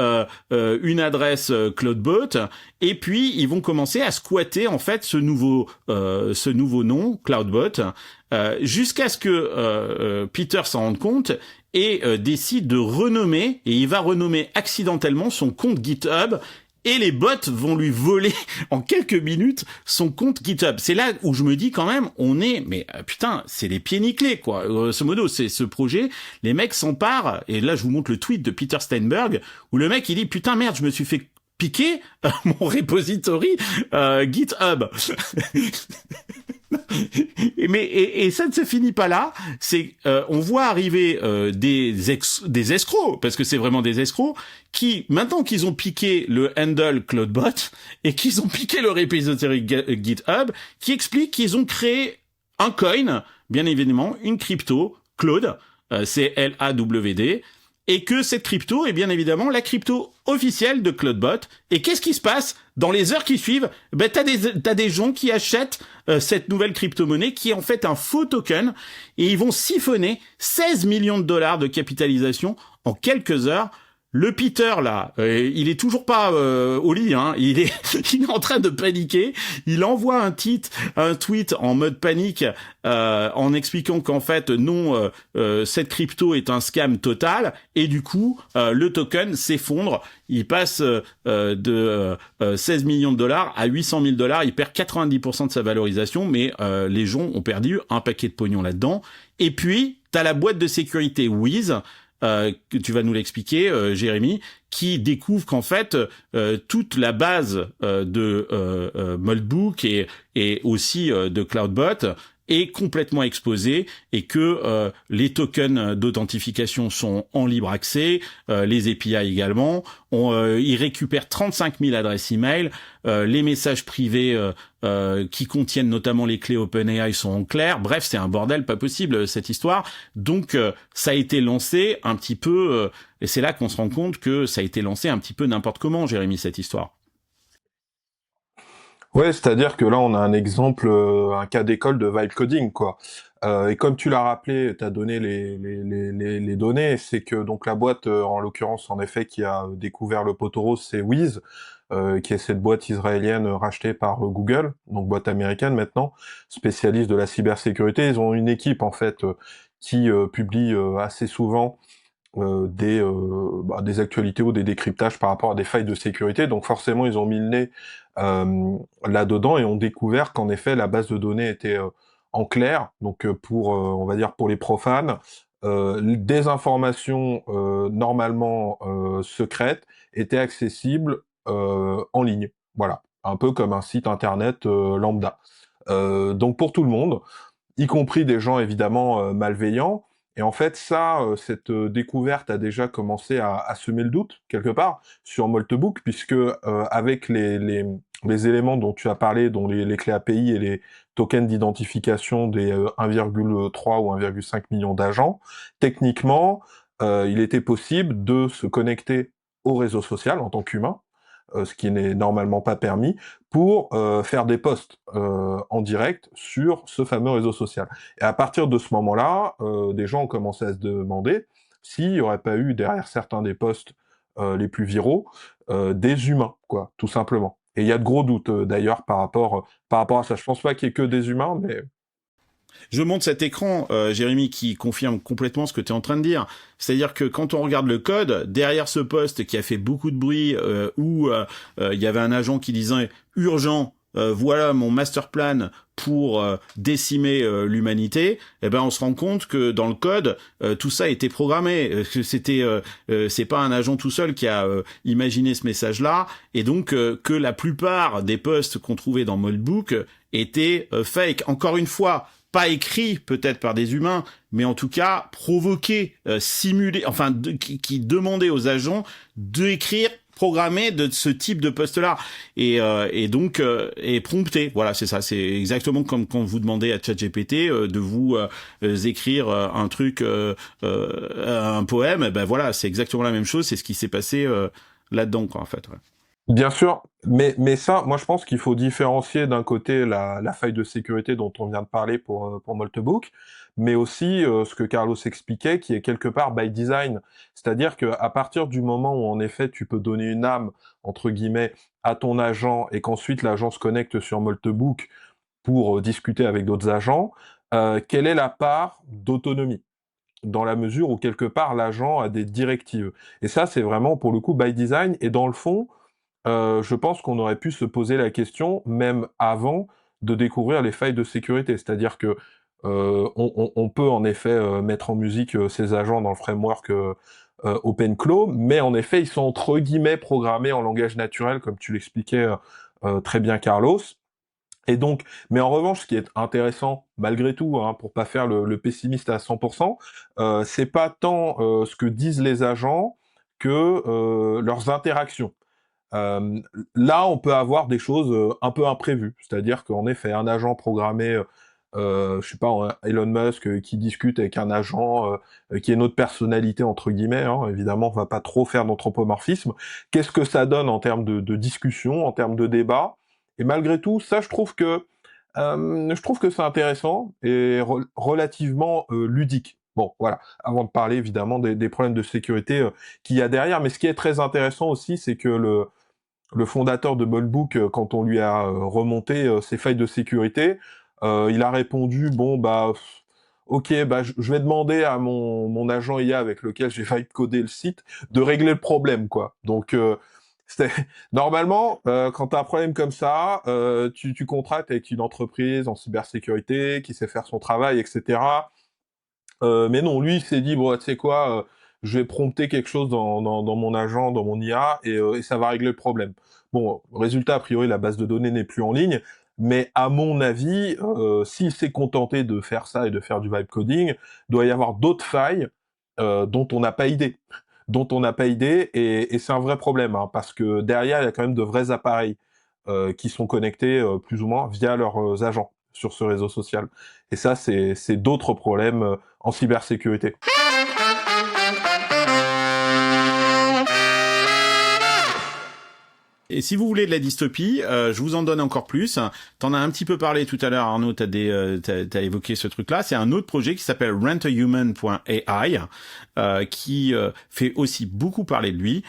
une adresse Cloudbot, et puis ils vont commencer à squatter en fait ce nouveau nom Cloudbot, jusqu'à ce que Peter s'en rende compte et décide de renommer, et il va renommer accidentellement son compte GitHub. Et les bots vont lui voler en quelques minutes son compte GitHub. C'est là où je me dis quand même, mais putain, c'est les pieds nickelés, quoi. Ce modo, c'est ce projet, les mecs s'emparent, et là je vous montre le tweet de Peter Steinberg, où le mec il dit, putain merde, je me suis fait piquer mon repository GitHub. Et ça ne se finit pas là. C'est on voit arriver des escrocs, parce que c'est vraiment des escrocs, qui maintenant qu'ils ont piqué le handle Cloudbot et qu'ils ont piqué le repository GitHub, qui expliquent qu'ils ont créé un coin, bien évidemment une crypto Claude, CLAWD, et que cette crypto est bien évidemment la crypto officielle de Cloudbot. Et qu'est-ce qui se passe dans les heures qui suivent? Ben t'as des gens qui achètent cette nouvelle crypto-monnaie qui est en fait un faux token, et ils vont siphonner 16 millions de dollars de capitalisation en quelques heures. Le Peter là, il est toujours pas au lit, hein. Il est en train de paniquer. Il envoie un tweet en mode panique, en expliquant qu'en fait non, cette crypto est un scam total, et du coup le token s'effondre. Il passe de 16 millions de dollars à 800 000 dollars. Il perd 90% de sa valorisation, mais les gens ont perdu un paquet de pognon là-dedans. Et puis t'as la boîte de sécurité Wiz. Que tu vas nous l'expliquer, Jérémy, qui découvre qu'en fait toute la base de Moldbook et aussi de Cloudbot est complètement exposé et que les tokens d'authentification sont en libre accès, les API également. Ils récupèrent 35 000 adresses email, les messages privés qui contiennent notamment les clés OpenAI sont en clair. Bref, c'est un bordel pas possible cette histoire. Donc ça a été lancé un petit peu, et c'est là qu'on se rend compte que ça a été lancé un petit peu n'importe comment, Jérémy, cette histoire. Ouais, c'est-à-dire que là, on a un exemple, un cas d'école de vibe coding, quoi. Et comme tu l'as rappelé, tu as donné les données, c'est que donc la boîte, en l'occurrence, en effet, qui a découvert le poteau rose, c'est Wiz, qui est cette boîte israélienne rachetée par Google, donc boîte américaine maintenant, spécialiste de la cybersécurité. Ils ont une équipe, en fait, qui publie assez souvent des actualités ou des décryptages par rapport à des failles de sécurité. Donc forcément, ils ont mis le nez là-dedans et ont découvert qu'en effet, la base de données était en clair. Donc pour, on va dire, pour les profanes, des informations normalement secrètes étaient accessibles en ligne. Voilà, un peu comme un site internet lambda. Donc pour tout le monde, y compris des gens évidemment malveillants. Et en fait, ça, cette découverte a déjà commencé à semer le doute quelque part sur Moltebook, puisque avec les éléments dont tu as parlé, dont les clés API et les tokens d'identification des 1,3 ou 1,5 million d'agents, techniquement, il était possible de se connecter au réseau social en tant qu'humain, ce qui n'est normalement pas permis, pour faire des posts en direct sur ce fameux réseau social. Et à partir de ce moment-là, des gens ont commencé à se demander s'il n'y aurait pas eu derrière certains des posts les plus viraux des humains, quoi, tout simplement. Et il y a de gros doutes d'ailleurs par rapport à ça. Je pense pas qu'il y ait que des humains, mais Je montre cet écran, Jérémy, qui confirme complètement ce que tu es en train de dire. C'est-à-dire que quand on regarde le code, derrière ce poste qui a fait beaucoup de bruit, où il y avait un agent qui disait « Urgent, voilà mon master plan pour décimer l'humanité », eh ben on se rend compte que dans le code, tout ça a été programmé. Que c'est pas un agent tout seul qui a imaginé ce message-là, et donc que la plupart des posts qu'on trouvait dans Moltebook étaient fake. Encore une fois, pas écrit peut-être par des humains, mais en tout cas provoqué, simulé, enfin qui demandait aux agents d'écrire, programmer de ce type de poste-là, et donc et prompter. Voilà, c'est ça. C'est exactement comme quand vous demandez à ChatGPT de vous écrire un truc, un poème. Ben voilà, c'est exactement la même chose. C'est ce qui s'est passé là-dedans, quoi, en fait. Ouais. bien sûr, mais ça, moi je pense qu'il faut différencier d'un côté la faille de sécurité dont on vient de parler pour Moltebook, mais aussi ce que Carlos expliquait, qui est quelque part by design. C'est-à-dire qu'à partir du moment où en effet tu peux donner une âme, entre guillemets, à ton agent et qu'ensuite l'agent se connecte sur Moltebook pour discuter avec d'autres agents, quelle est la part d'autonomie? Dans la mesure où quelque part l'agent a des directives. Et ça, c'est vraiment pour le coup by design, et dans le fond, je pense qu'on aurait pu se poser la question, même avant de découvrir les failles de sécurité. C'est-à-dire que on peut en effet mettre en musique ces agents dans le framework OpenClaw, mais en effet, ils sont entre guillemets programmés en langage naturel, comme tu l'expliquais très bien, Carlos. Et donc, mais en revanche, ce qui est intéressant, malgré tout, hein, pour pas faire le pessimiste à 100%, c'est pas tant ce que disent les agents que leurs interactions. Là, on peut avoir des choses un peu imprévues, c'est-à-dire qu'en effet, un agent programmé, je sais pas, Elon Musk qui discute avec un agent qui est notre personnalité entre guillemets, hein, évidemment, on va pas trop faire d'anthropomorphisme. Qu'est-ce que ça donne en termes de discussion, en termes de débat? Et malgré tout, ça, je trouve que c'est intéressant et relativement ludique. Bon, voilà. Avant de parler évidemment des problèmes de sécurité qu'il y a derrière, mais ce qui est très intéressant aussi, c'est que le fondateur de Moltebook, quand on lui a remonté ses failles de sécurité, il a répondu bon bah ok, bah je vais demander à mon agent IA avec lequel j'ai failli coder le site de régler le problème, quoi. Donc c'est normalement quand t'as un problème comme ça, tu contractes avec une entreprise en cybersécurité qui sait faire son travail, etc. Mais non, lui, il s'est dit, bon, tu sais quoi, je vais prompter quelque chose dans mon agent, dans mon IA, et ça va régler le problème. Bon, résultat, a priori, la base de données n'est plus en ligne, Mais à mon avis, s'il s'est contenté de faire ça et de faire du vibe coding, doit y avoir d'autres failles dont on n'a pas idée. Dont on n'a pas idée, et c'est un vrai problème, hein, parce que derrière, il y a quand même de vrais appareils qui sont connectés plus ou moins via leurs agents sur ce réseau social. Et ça, c'est d'autres problèmes en cybersécurité. Et si vous voulez de la dystopie, je vous en donne encore plus. T'en as un petit peu parlé tout à l'heure, Arnaud, t'as évoqué ce truc-là. C'est un autre projet qui s'appelle rentahuman.ai, qui fait aussi beaucoup parler de lui.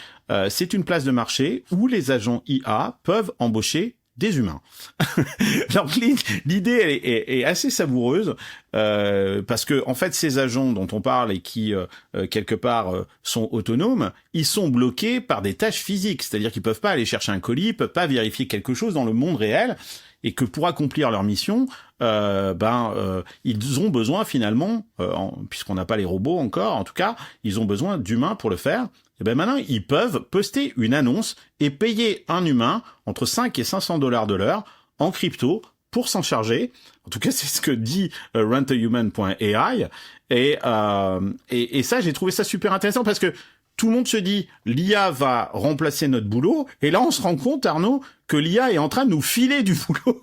C'est une place de marché où les agents IA peuvent embaucher des humains. Alors l'idée est assez savoureuse parce que en fait ces agents dont on parle et qui quelque part sont autonomes, ils sont bloqués par des tâches physiques, c'est-à-dire qu'ils peuvent pas aller chercher un colis, ils peuvent pas vérifier quelque chose dans le monde réel, et que pour accomplir leur mission, ils ont besoin finalement, puisqu'on n'a pas les robots encore, en tout cas, ils ont besoin d'humains pour le faire. Et ben maintenant, ils peuvent poster une annonce et payer un humain entre 5 et 500 $ de l'heure en crypto pour s'en charger. En tout cas, c'est ce que dit rentahuman.ai. Et ça, j'ai trouvé ça super intéressant parce que tout le monde se dit l'IA va remplacer notre boulot, et là on se rend compte, Arnaud, que l'IA est en train de nous filer du boulot.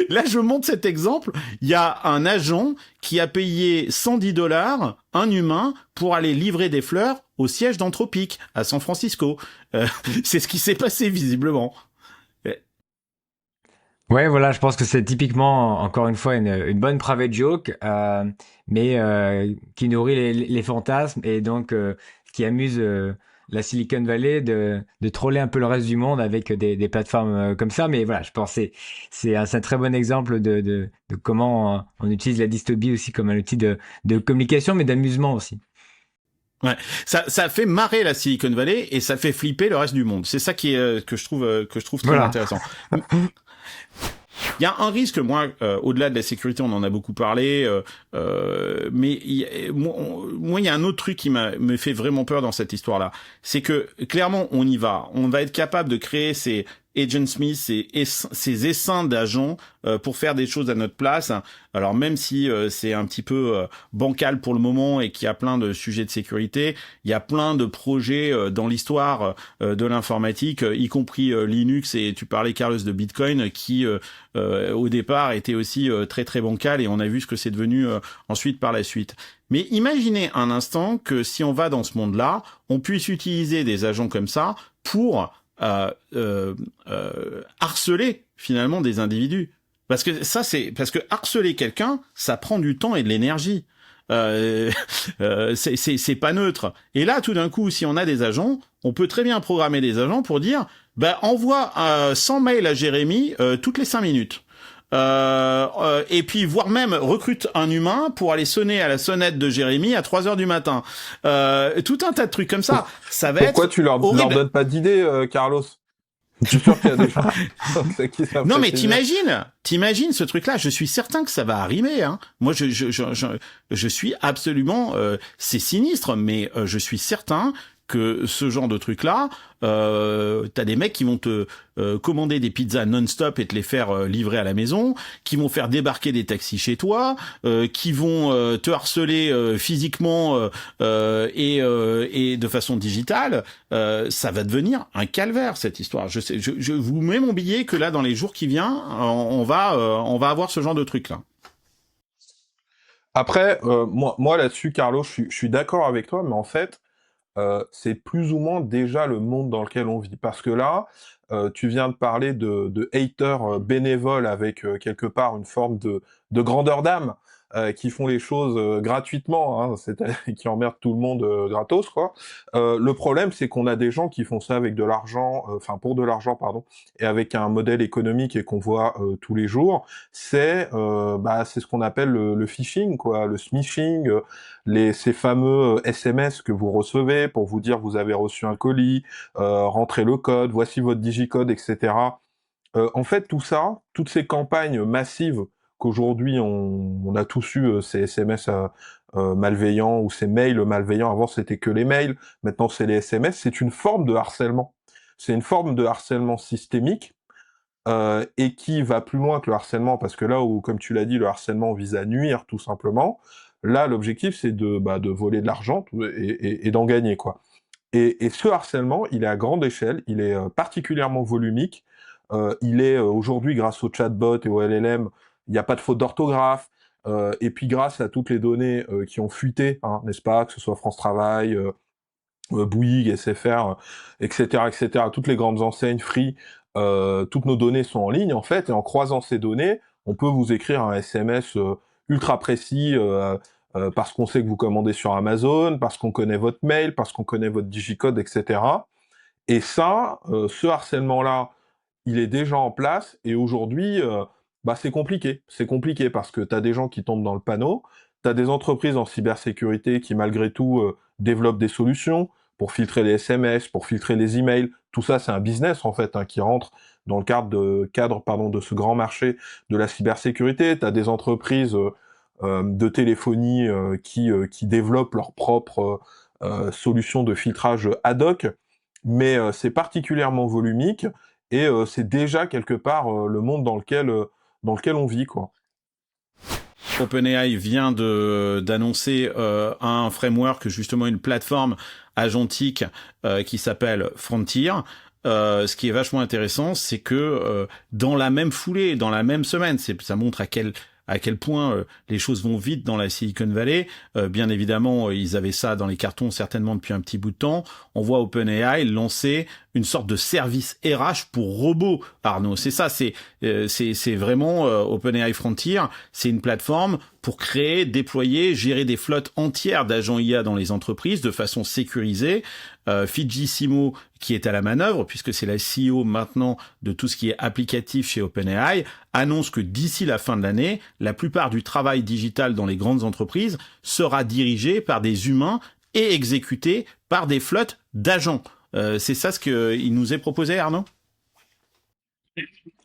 Là je montre cet exemple, il y a un agent qui a payé 110 $ un humain pour aller livrer des fleurs au siège d'Anthropic à San Francisco. C'est ce qui s'est passé visiblement. Ouais, voilà, je pense que c'est typiquement, encore une fois, une bonne private joke, mais qui nourrit les fantasmes et donc qui amuse la Silicon Valley de troller un peu le reste du monde avec des plateformes comme ça. Mais voilà, je pense que c'est un très bon exemple de comment on utilise la dystopie aussi comme un outil de communication, mais d'amusement aussi. Ouais, ça fait marrer la Silicon Valley et ça fait flipper le reste du monde. C'est ça qui est que je trouve très Voilà. intéressant. Il y a un risque, moi, au-delà de la sécurité, on en a beaucoup parlé, mais moi, il y a un autre truc qui me fait vraiment peur dans cette histoire-là. C'est que, clairement, on va être capable de créer ces Agent Smith, ces essaims d'agents pour faire des choses à notre place. Alors même si c'est un petit peu bancal pour le moment et qu'il y a plein de sujets de sécurité, il y a plein de projets dans l'histoire de l'informatique, y compris Linux, et tu parlais, Carlos, de Bitcoin, qui au départ était aussi très très bancal, et on a vu ce que c'est devenu ensuite par la suite. Mais imaginez un instant que si on va dans ce monde-là, on puisse utiliser des agents comme ça pour harceler finalement des individus. Parce que harceler quelqu'un, ça prend du temps et de l'énergie. C'est pas neutre. Et là, tout d'un coup, si on a des agents, on peut très bien programmer des agents pour dire, envoie 100 mails à Jérémy toutes les 5 minutes. Et puis voire même recrute un humain pour aller sonner à la sonnette de Jérémy à 3h du matin. Tout un tas de trucs comme ça. Ça va Pourquoi être tu leur donnes pas d'idées, Carlos? Je suis sûr qu'il y a des gens qui savent. Non, mais t'imagines ce truc-là. Je suis certain que ça va arriver, hein. Moi, je suis absolument, c'est sinistre, mais je suis certain que ce genre de truc-là, t'as des mecs qui vont te commander des pizzas non-stop et te les faire livrer à la maison, qui vont faire débarquer des taxis chez toi, qui vont te harceler physiquement et de façon digitale. Ça va devenir un calvaire, cette histoire. Je vous mets mon billet que là, dans les jours qui viennent, on va avoir ce genre de truc-là. Après, moi là-dessus, Carlos, je suis d'accord avec toi, mais en fait, c'est plus ou moins déjà le monde dans lequel on vit. Parce que là, tu viens de parler de haters bénévoles avec quelque part une forme de grandeur d'âme, qui font les choses gratuitement, hein, qui emmerdent tout le monde gratos, quoi. Le problème, c'est qu'on a des gens qui font ça avec de l'argent, pour de l'argent, pardon, et avec un modèle économique et qu'on voit tous les jours. C'est ce qu'on appelle le phishing, quoi, le smishing, ces fameux SMS que vous recevez pour vous dire vous avez reçu un colis, rentrez le code, voici votre digicode, etc. En fait, tout ça, toutes ces campagnes massives qu'aujourd'hui on a tous eu, ces SMS malveillants ou ces mails malveillants. Avant, c'était que les mails, maintenant c'est les SMS. C'est une forme de harcèlement. C'est une forme de harcèlement systémique et qui va plus loin que le harcèlement, parce que là où, comme tu l'as dit, le harcèlement vise à nuire tout simplement, là l'objectif c'est de voler de l'argent et d'en gagner, quoi. Et ce harcèlement, il est à grande échelle, il est particulièrement volumique, il est aujourd'hui grâce au chatbot et au LLM, il n'y a pas de faute d'orthographe, et puis grâce à toutes les données qui ont fuité, hein, n'est-ce pas, que ce soit France Travail, Bouygues, SFR, etc., etc., toutes les grandes enseignes, Free, toutes nos données sont en ligne en fait, et en croisant ces données, on peut vous écrire un SMS ultra précis parce qu'on sait que vous commandez sur Amazon, parce qu'on connaît votre mail, parce qu'on connaît votre digicode, etc. Et ça, ce harcèlement-là, il est déjà en place, et aujourd'hui, bah, c'est compliqué. C'est compliqué parce que tu as des gens qui tombent dans le panneau, tu as des entreprises en cybersécurité qui, malgré tout, développent des solutions pour filtrer les SMS, pour filtrer les emails. Tout ça, c'est un business, en fait, hein, qui rentre dans le cadre de ce grand marché de la cybersécurité. Tu as des entreprises de téléphonie qui développent leurs propres solutions de filtrage ad hoc, mais c'est particulièrement volumique, et c'est déjà quelque part le monde dans lequel on vit, quoi. OpenAI vient d'annoncer un framework, justement une plateforme agentique qui s'appelle Frontier. Ce qui est vachement intéressant, c'est que dans la même foulée, dans la même semaine, ça montre à quel point les choses vont vite dans la Silicon Valley. Bien évidemment, ils avaient ça dans les cartons certainement depuis un petit bout de temps. On voit OpenAI lancer une sorte de service RH pour robots, Arnaud. C'est ça, c'est vraiment OpenAI Frontier. C'est une plateforme pour créer, déployer, gérer des flottes entières d'agents IA dans les entreprises de façon sécurisée. Fujisimo, qui est à la manœuvre, puisque c'est la CEO maintenant de tout ce qui est applicatif chez OpenAI, annonce que d'ici la fin de l'année, la plupart du travail digital dans les grandes entreprises sera dirigé par des humains et exécuté par des flottes d'agents. C'est ça ce qu'il nous est proposé, Arnaud ?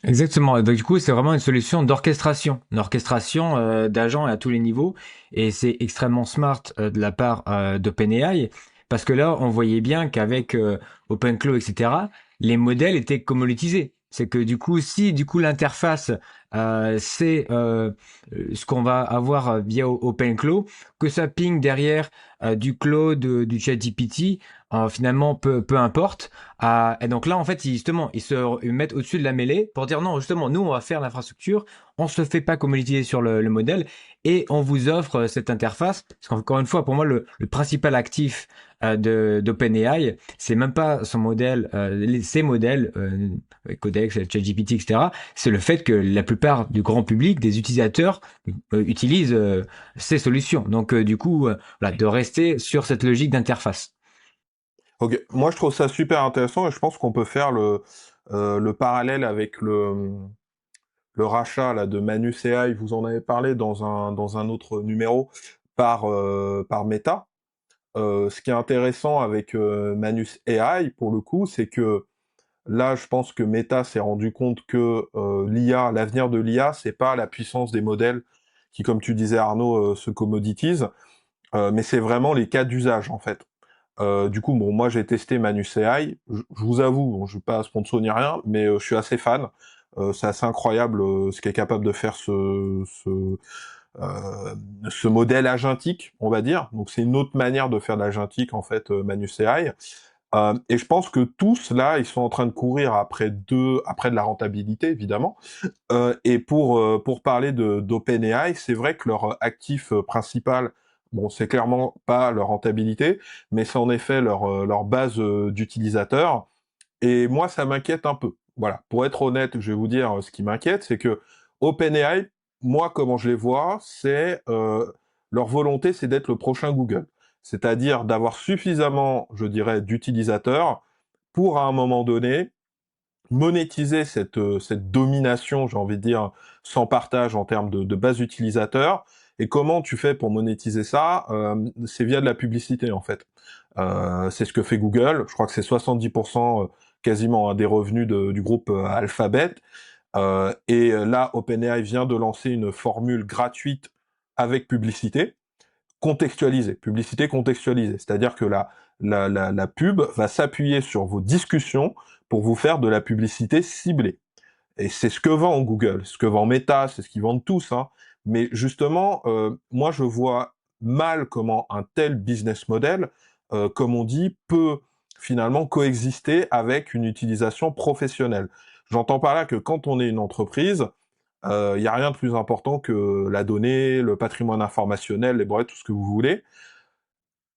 Exactement. Donc, du coup, c'est vraiment une solution d'orchestration, d'agents à tous les niveaux, et c'est extrêmement smart de la part d'OpenAI, parce que là, on voyait bien qu'avec OpenClaw, etc., les modèles étaient commoditisés. C'est que du coup, si du coup l'interface c'est ce qu'on va avoir via OpenClaw, que ça ping derrière du Claude, du ChatGPT, finalement peu importe. Et donc là, en fait, ils se mettent au-dessus de la mêlée pour dire non, justement, nous, on va faire l'infrastructure, on se fait pas commoditiser sur le modèle, et on vous offre cette interface. Parce qu'encore une fois, pour moi, le principal actif d'OpenAI, c'est même pas son modèle, ses modèles, Codex, ChatGPT, etc. C'est le fait que la plupart du grand public, des utilisateurs, utilisent ces solutions. Donc, du coup, voilà, de rester sur cette logique d'interface. Ok, moi je trouve ça super intéressant, et je pense qu'on peut faire le parallèle avec le rachat là, de Manus AI. Vous en avez parlé dans un autre numéro par Meta. Ce qui est intéressant avec Manus AI, pour le coup, c'est que là, je pense que Meta s'est rendu compte que l'avenir de l'IA, c'est pas la puissance des modèles qui, comme tu disais Arnaud, se commoditisent, mais c'est vraiment les cas d'usage en fait. Du coup, bon, moi j'ai testé Manus AI. Je vous avoue, bon, je suis pas sponsor ni rien, mais je suis assez fan. C'est assez incroyable ce qu'est capable de faire ce modèle agentique, on va dire. Donc c'est une autre manière de faire de l'agentique en fait, Manus AI. Et je pense que tous là, ils sont en train de courir après de la rentabilité évidemment. Et pour parler d'OpenAI, c'est vrai que leur actif principal, bon, c'est clairement pas leur rentabilité, mais c'est en effet leur base d'utilisateurs. Et moi, ça m'inquiète un peu. Voilà, pour être honnête, je vais vous dire ce qui m'inquiète, c'est que OpenAI, moi, comment je les vois, c'est leur volonté, c'est d'être le prochain Google. C'est-à-dire d'avoir suffisamment, je dirais, d'utilisateurs pour, à un moment donné, monétiser cette domination, j'ai envie de dire, sans partage en termes de base utilisateur. Et comment tu fais pour monétiser ça? C'est via de la publicité, en fait. C'est ce que fait Google. Je crois que c'est 70% quasiment des revenus du groupe Alphabet. Et là, OpenAI vient de lancer une formule gratuite avec publicité contextualisée, publicité contextualisée. C'est-à-dire que la pub va s'appuyer sur vos discussions pour vous faire de la publicité ciblée. et c'est ce que vend Google, ce que vend Meta, c'est ce qu'ils vendent tous, hein. Mais justement, moi je vois mal comment un tel business model, comme on dit, peut finalement coexister avec une utilisation professionnelle. J'entends par là que quand on est une entreprise, il y a rien de plus important que la donnée, le patrimoine informationnel, les brevets, tout ce que vous voulez.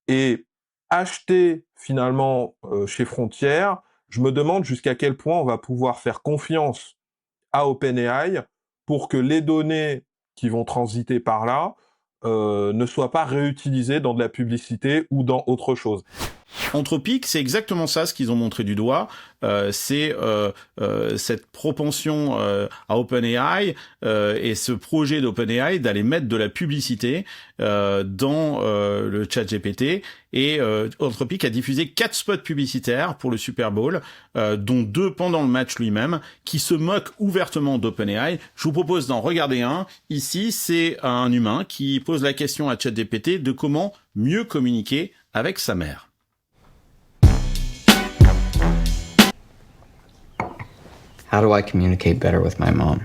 Et acheter finalement chez Frontier, je me demande jusqu'à quel point on va pouvoir faire confiance à OpenAI pour que les données qui vont transiter par là ne soient pas réutilisées dans de la publicité ou dans autre chose. Anthropic, c'est exactement ça ce qu'ils ont montré du doigt. C'est cette propension à OpenAI et ce projet d'OpenAI d'aller mettre de la publicité dans le chat GPT. Et Anthropic a diffusé 4 spots publicitaires pour le Super Bowl, dont 2 pendant le match lui-même, qui se moquent ouvertement d'OpenAI. Je vous propose d'en regarder un. Ici, c'est un humain qui pose la question à ChatGPT de comment mieux communiquer avec sa mère. How do I communicate better with my mom?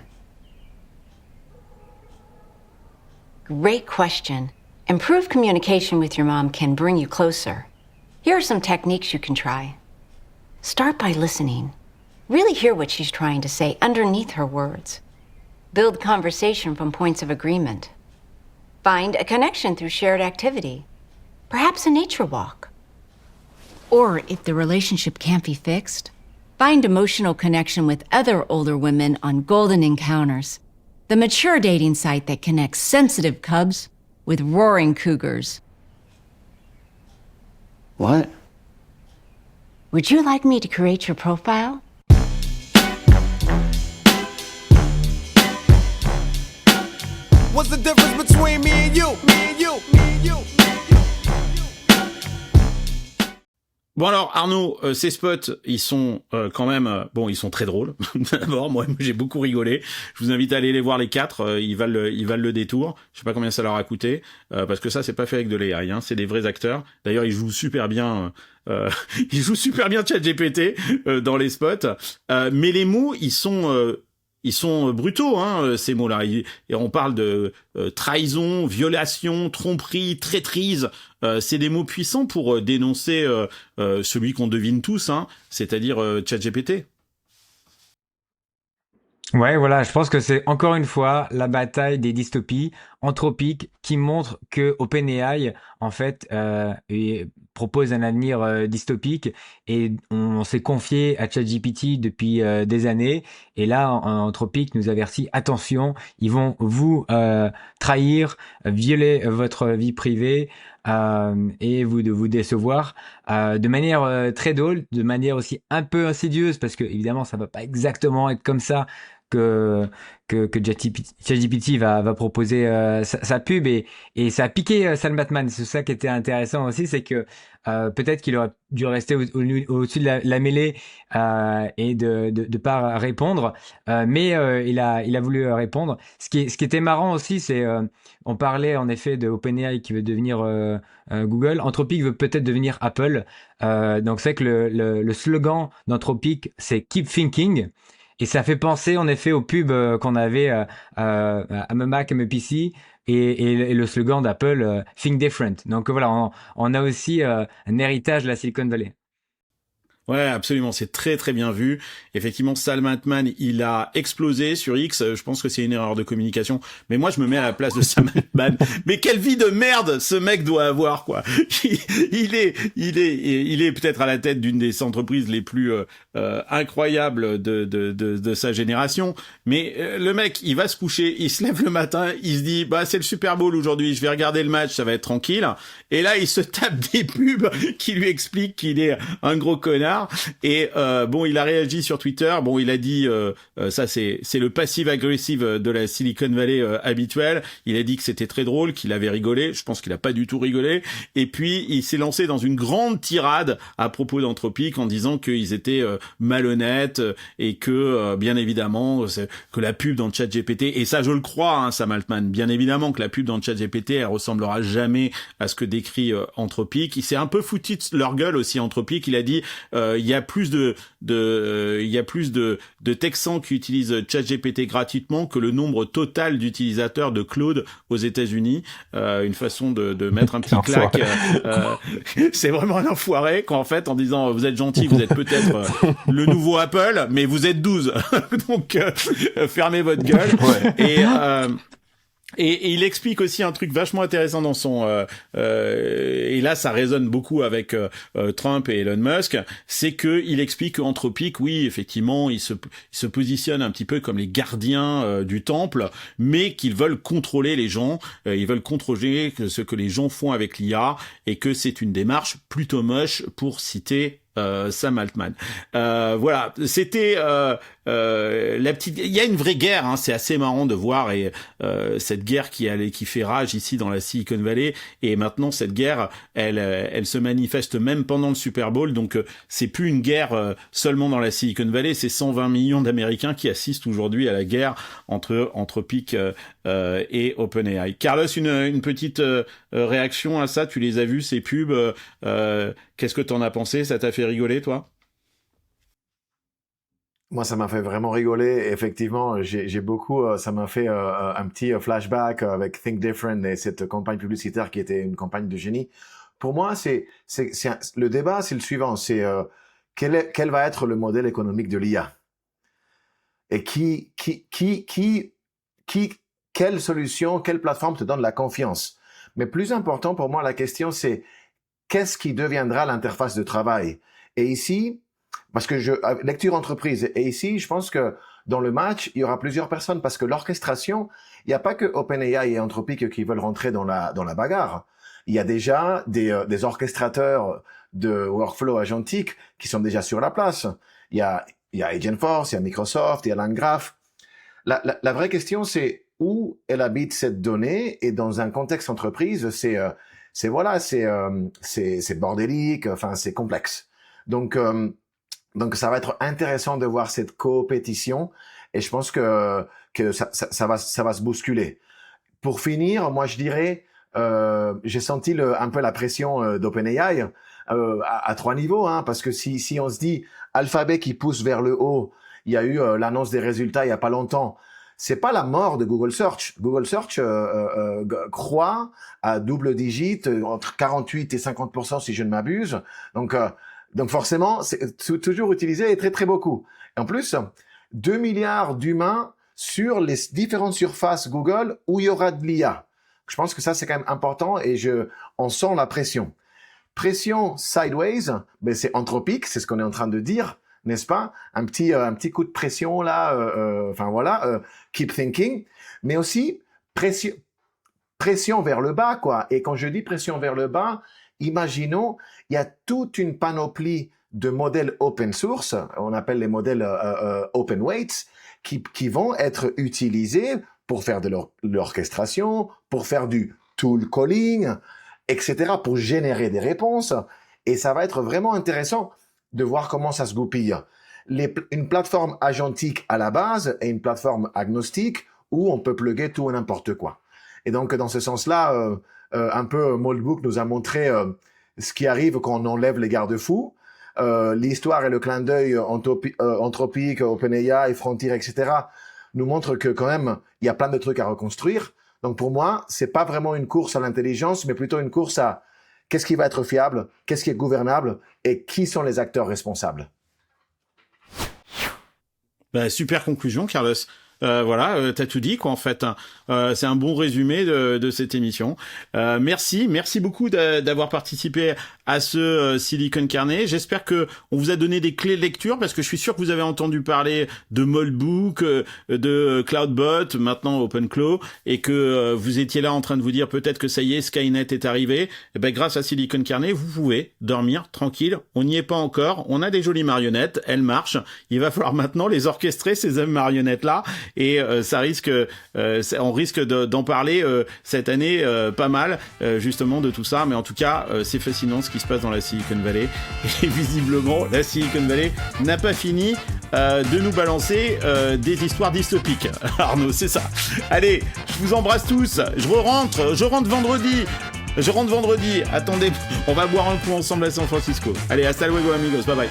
Great question. Improved communication with your mom can bring you closer. Here are some techniques you can try. Start by listening. Really hear what she's trying to say underneath her words. Build conversation from points of agreement. Find a connection through shared activity. Perhaps a nature walk. Or if the relationship can't be fixed, find emotional connection with other older women on Golden Encounters, the mature dating site that connects sensitive cubs with roaring cougars. What? Would you like me to create your profile? What's the difference between me and you? Me and you, me and you. Bon alors Arnaud, ces spots, ils sont quand même, ils sont très drôles. D'abord, moi j'ai beaucoup rigolé. Je vous invite à aller les voir les 4. Ils valent le détour. Je sais pas combien ça leur a coûté, parce que ça c'est pas fait avec de l'AI, hein. C'est des vrais acteurs. D'ailleurs, ils jouent super bien. Ils jouent super bien ChatGPT dans les spots. Mais les mots, ils sont brutaux, hein, ces mots-là. Et on parle de trahison, violation, tromperie, traîtrise. C'est des mots puissants pour dénoncer celui qu'on devine tous, hein, c'est-à-dire ChatGPT. Ouais, voilà, je pense que c'est encore une fois la bataille des dystopies anthropiques qui montre que OpenAI, en fait, propose un avenir dystopique et on s'est confié à ChatGPT depuis des années et là, Anthropic nous avertit, attention, ils vont vous trahir, violer votre vie privée et vous décevoir de manière très drôle, de manière aussi un peu insidieuse parce que évidemment, ça va pas exactement être comme ça que ChatGPT va proposer sa pub et ça a piqué Sam Batman. C'est ça qui était intéressant aussi, c'est que peut-être qu'il aurait dû rester au-dessus de la mêlée et de pas répondre, mais il a voulu répondre. Ce qui était marrant aussi, c'est on parlait en effet de OpenAI qui veut devenir Google. Anthropic veut peut-être devenir Apple. Donc c'est que le slogan d'Anthropic, c'est Keep Thinking. Et ça fait penser en effet aux pubs qu'on avait à Mac, PC et le slogan d'Apple, Think Different. Donc voilà, on a aussi un héritage de la Silicon Valley. Ouais, absolument, c'est très très bien vu. Effectivement, Sam Altman, il a explosé sur X. Je pense que c'est une erreur de communication. Mais moi, je me mets à la place de Sam Altman. Mais quelle vie de merde ce mec doit avoir, quoi. Il est peut-être à la tête d'une des entreprises les plus incroyables de sa génération. Mais le mec, il va se coucher, il se lève le matin, il se dit, bah c'est le Super Bowl aujourd'hui, je vais regarder le match, ça va être tranquille. Et là, il se tape des pubs qui lui expliquent qu'il est un gros connard. Et il a réagi sur Twitter. Bon, il a dit ça c'est le passive agressive de la Silicon Valley habituel. Il a dit que c'était très drôle, qu'il avait rigolé. Je pense qu'il a pas du tout rigolé. Et puis il s'est lancé dans une grande tirade à propos d'Anthropic en disant qu'ils étaient malhonnêtes et que bien évidemment que la pub dans ChatGPT, et ça je le crois, hein, Sam Altman, bien évidemment que la pub dans ChatGPT elle ressemblera jamais à ce que décrit Anthropic. Il s'est un peu foutu de leur gueule aussi, Anthropic. Il a dit il y a plus de Texans qui utilisent ChatGPT gratuitement que le nombre total d'utilisateurs de Claude aux États-Unis. Une façon de mettre un petit claque. C'est vraiment un enfoiré quand en fait en disant vous êtes gentil, vous êtes peut-être le nouveau Apple, mais vous êtes 12. Donc fermez votre gueule. Ouais. Et il explique aussi un truc vachement intéressant dans son et là ça résonne beaucoup avec Trump et Elon Musk, c'est que il explique qu'Anthropic, oui effectivement il se positionne un petit peu comme les gardiens du temple, mais qu'ils veulent contrôler les gens, ils veulent contrôler ce que les gens font avec l'IA, et que c'est une démarche plutôt moche, pour citer Sam Altman. Voilà, c'était la petite. Il y a une vraie guerre, hein, c'est assez marrant de voir, et cette guerre qui fait rage ici dans la Silicon Valley, et maintenant cette guerre, elle se manifeste même pendant le Super Bowl. Donc c'est plus une guerre seulement dans la Silicon Valley, c'est 120 millions d'Américains qui assistent aujourd'hui à la guerre entre Anthropic et OpenAI. Carlos, une petite réaction à ça? Tu les as vus ces pubs? Qu'est-ce que t'en as pensé? Ça t'a fait rigoler, toi? Moi, ça m'a fait vraiment rigoler. Effectivement, j'ai beaucoup, ça m'a fait un petit flashback avec Think Different et cette campagne publicitaire qui était une campagne de génie. Pour moi, le débat, c'est le suivant. C'est quel va être le modèle économique de l'IA? Et quelle solution, quelle plateforme te donne la confiance? Mais plus important pour moi, la question, c'est qu'est-ce qui deviendra l'interface de travail? Et ici, parce que lecture entreprise, et ici, je pense que dans le match, il y aura plusieurs personnes, parce que l'orchestration, il n'y a pas que OpenAI et Anthropic qui veulent rentrer dans la bagarre. Il y a déjà des orchestrateurs de workflow agentique qui sont déjà sur la place. Il y a Agentforce, il y a Microsoft, il y a LangGraph. La vraie question, c'est où elle habite cette donnée, et dans un contexte entreprise, c'est bordélique, enfin c'est complexe. Donc ça va être intéressant de voir cette coopétition, et je pense que ça va se bousculer. Pour finir, moi je dirais, j'ai senti un peu la pression d'OpenAI à 3 niveaux, hein, parce que si on se dit Alphabet qui pousse vers le haut, il y a eu l'annonce des résultats il y a pas longtemps. C'est pas la mort de Google Search. Google Search croît à double digit, entre 48 et 50% si je ne m'abuse. Donc forcément, c'est toujours utilisé, et très très beaucoup. Et en plus, 2 milliards d'humains sur les différentes surfaces Google où il y aura de l'IA. Je pense que ça c'est quand même important, et on sent la pression. Pression sideways, ben c'est Anthropic, c'est ce qu'on est en train de dire, n'est-ce pas? Un petit coup de pression là, enfin voilà, keep thinking, mais aussi pression vers le bas, quoi. Et quand je dis pression vers le bas, imaginons, il y a toute une panoplie de modèles open source, on appelle les modèles open weights, qui vont être utilisés pour faire de l'orchestration, pour faire du tool calling, etc., pour générer des réponses. Et ça va être vraiment intéressant de voir comment ça se goupille. Une plateforme agentique à la base et une plateforme agnostique où on peut plugger tout et n'importe quoi. Et donc, dans ce sens-là, un peu Moldbook nous a montré ce qui arrive quand on enlève les garde-fous. L'histoire et le clin d'œil Anthropic, OpenAI, Frontier, etc. nous montrent que quand même, il y a plein de trucs à reconstruire. Donc pour moi, c'est pas vraiment une course à l'intelligence, mais plutôt une course à qu'est-ce qui va être fiable, qu'est-ce qui est gouvernable, et qui sont les acteurs responsables. Bah, super conclusion, Carlos. Voilà, t'as tout dit, quoi, en fait. C'est un bon résumé de cette émission. Merci beaucoup d'avoir participé à ce Silicon Carnet. J'espère que on vous a donné des clés de lecture, parce que je suis sûr que vous avez entendu parler de Moldbook, de Cloudbot, maintenant OpenClaw, et que vous étiez là en train de vous dire peut-être que ça y est, Skynet est arrivé. Et ben, grâce à Silicon Carnet, vous pouvez dormir tranquille. On n'y est pas encore. On a des jolies marionnettes, elles marchent. Il va falloir maintenant les orchestrer, ces marionnettes-là. Et ça risque, on risque d'en parler cette année pas mal, justement, de tout ça. Mais en tout cas, c'est fascinant ce qui se passe dans la Silicon Valley. Et visiblement, la Silicon Valley n'a pas fini de nous balancer des histoires dystopiques. Arnaud, c'est ça. Allez, je vous embrasse tous. Je rentre vendredi. Attendez, on va boire un coup ensemble à San Francisco. Allez, hasta luego amigos. Bye bye.